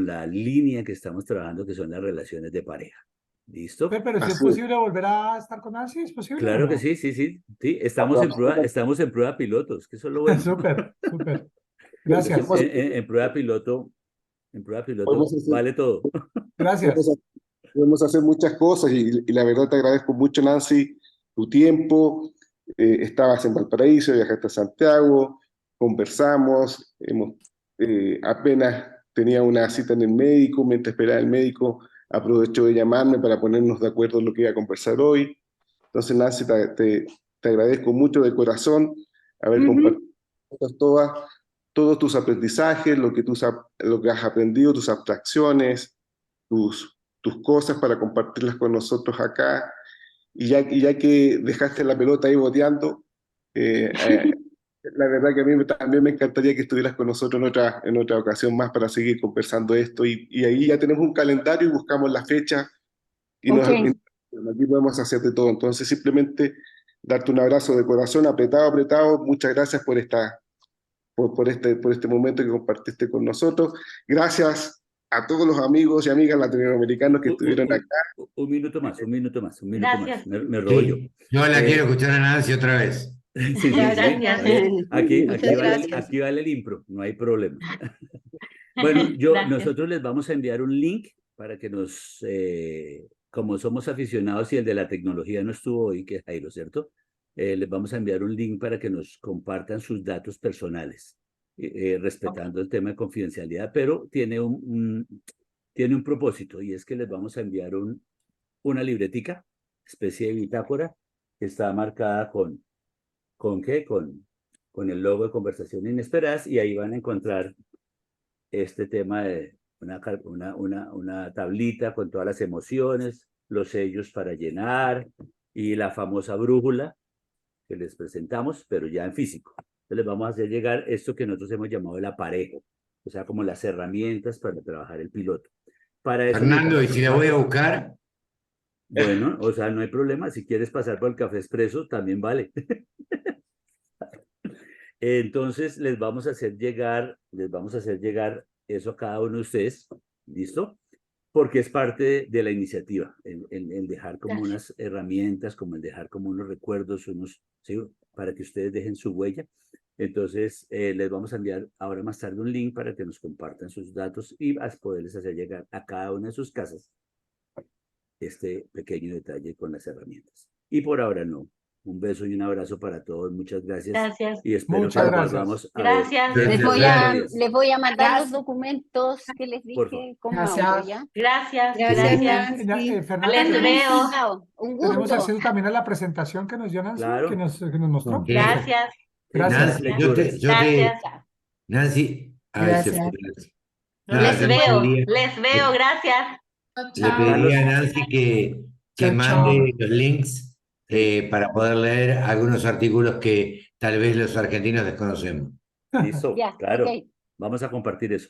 la línea que estamos trabajando, que son las relaciones de pareja. ¿Listo? Pero si es Así es. posible volver a estar con Nancy, ¿es posible o Claro que no? sí, sí, sí. Sí, estamos en prueba pilotos, que eso es lo bueno. Súper, súper. Eso, Gracias. en prueba piloto Podemos hacer, vale todo. Gracias. podemos hacer muchas cosas y la verdad te agradezco mucho, Nancy, tu tiempo. Estabas en Valparaíso, viajaste a Santiago, conversamos, apenas tenía una cita en el médico, mientras esperaba el médico, aprovechó de llamarme para ponernos de acuerdo en lo que iba a conversar hoy. Entonces, Nancy, te agradezco mucho de corazón haber compartido todos tus aprendizajes, lo que has aprendido, tus abstracciones, tus cosas para compartirlas con nosotros acá. Y ya que dejaste la pelota ahí boteando, la verdad que a mí también me encantaría que estuvieras con nosotros en otra ocasión más para seguir conversando esto. Y ahí ya tenemos un calendario y buscamos la fecha y ok. aquí podemos hacer de todo. Entonces, simplemente darte un abrazo de corazón, apretado, apretado. Muchas gracias por este momento que compartiste con nosotros. Gracias a todos los amigos y amigas latinoamericanos que estuvieron acá. Un minuto más. Gracias. Me robo yo. Sí, yo la quiero escuchar a Nancy otra vez. Sí. Gracias. Aquí vale el impro, no hay problema. Bueno, Gracias. nosotros les vamos a enviar un link para que como somos aficionados y el de la tecnología no estuvo hoy, que es Jairo, ¿cierto? Les vamos a enviar un link para que nos compartan sus datos personales, respetando el tema de confidencialidad, pero tiene un propósito, y es que les vamos a enviar una libretica, especie de bitácora, que está marcada ¿con qué? Con el logo de Conversación Inesperadas, y ahí van a encontrar este tema de una tablita con todas las emociones, los sellos para llenar y la famosa brújula que les presentamos, pero ya en físico. Entonces les vamos a hacer llegar esto que nosotros hemos llamado el aparejo, o sea, como las herramientas para trabajar el piloto. Para eso Fernando, ¿y si la voy a buscar? Bueno, o sea, no hay problema. Si quieres pasar por el café expreso, también vale. Entonces les vamos a hacer llegar eso a cada uno de ustedes, ¿listo? Porque es parte de la iniciativa, el dejar como unas herramientas, como el dejar como unos recuerdos, ¿sí? Para que ustedes dejen su huella. Entonces les vamos a enviar ahora más tarde un link para que nos compartan sus datos y poderles hacer llegar a cada una de sus casas este pequeño detalle con las herramientas. Y por ahora no. Un beso y un abrazo para todos. Muchas gracias. Gracias. Y espero Muchas que nos gracias. volvamos a ver. Gracias. Les voy a mandar Gracias. los documentos que les Por favor. dije con Mauro, ¿ya? Gracias. Gracias, Gracias. Nancy. Fernanda, Les veo. Un tenemos gusto. acceso también a la presentación que nos dio Nancy, Claro. que nos mostró. Sí. Gracias. Gracias. Nancy, Gracias. Nancy, ay, se fue Nancy. Les yo veo. pediría- Les veo. Gracias. Le pediría a Nancy que Chao, mande chao. los links para poder leer algunos artículos que tal vez los argentinos desconocemos. Listo, Ya, claro. ok, Vamos a compartir eso.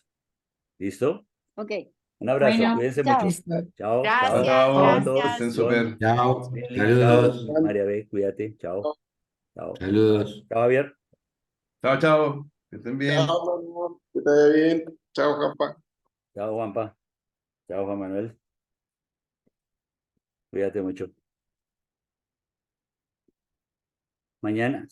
¿Listo? ok. Un abrazo, Bueno, cuídense chao. mucho. Listo. Chao, Gracias, chao. Chao, Chao a gracias. todos. estén John, súper. Chao, Nelly, chao. saludos, María B, cuídate. Chao. Chao. saludos. Chao, Javier. Chao, chao. Que estén bien. Chao, mi amor, que te vaya bien. Chao, Juanpa. Chao, Juanpa. Chao, Juan Manuel. Cuídate mucho. Mañana.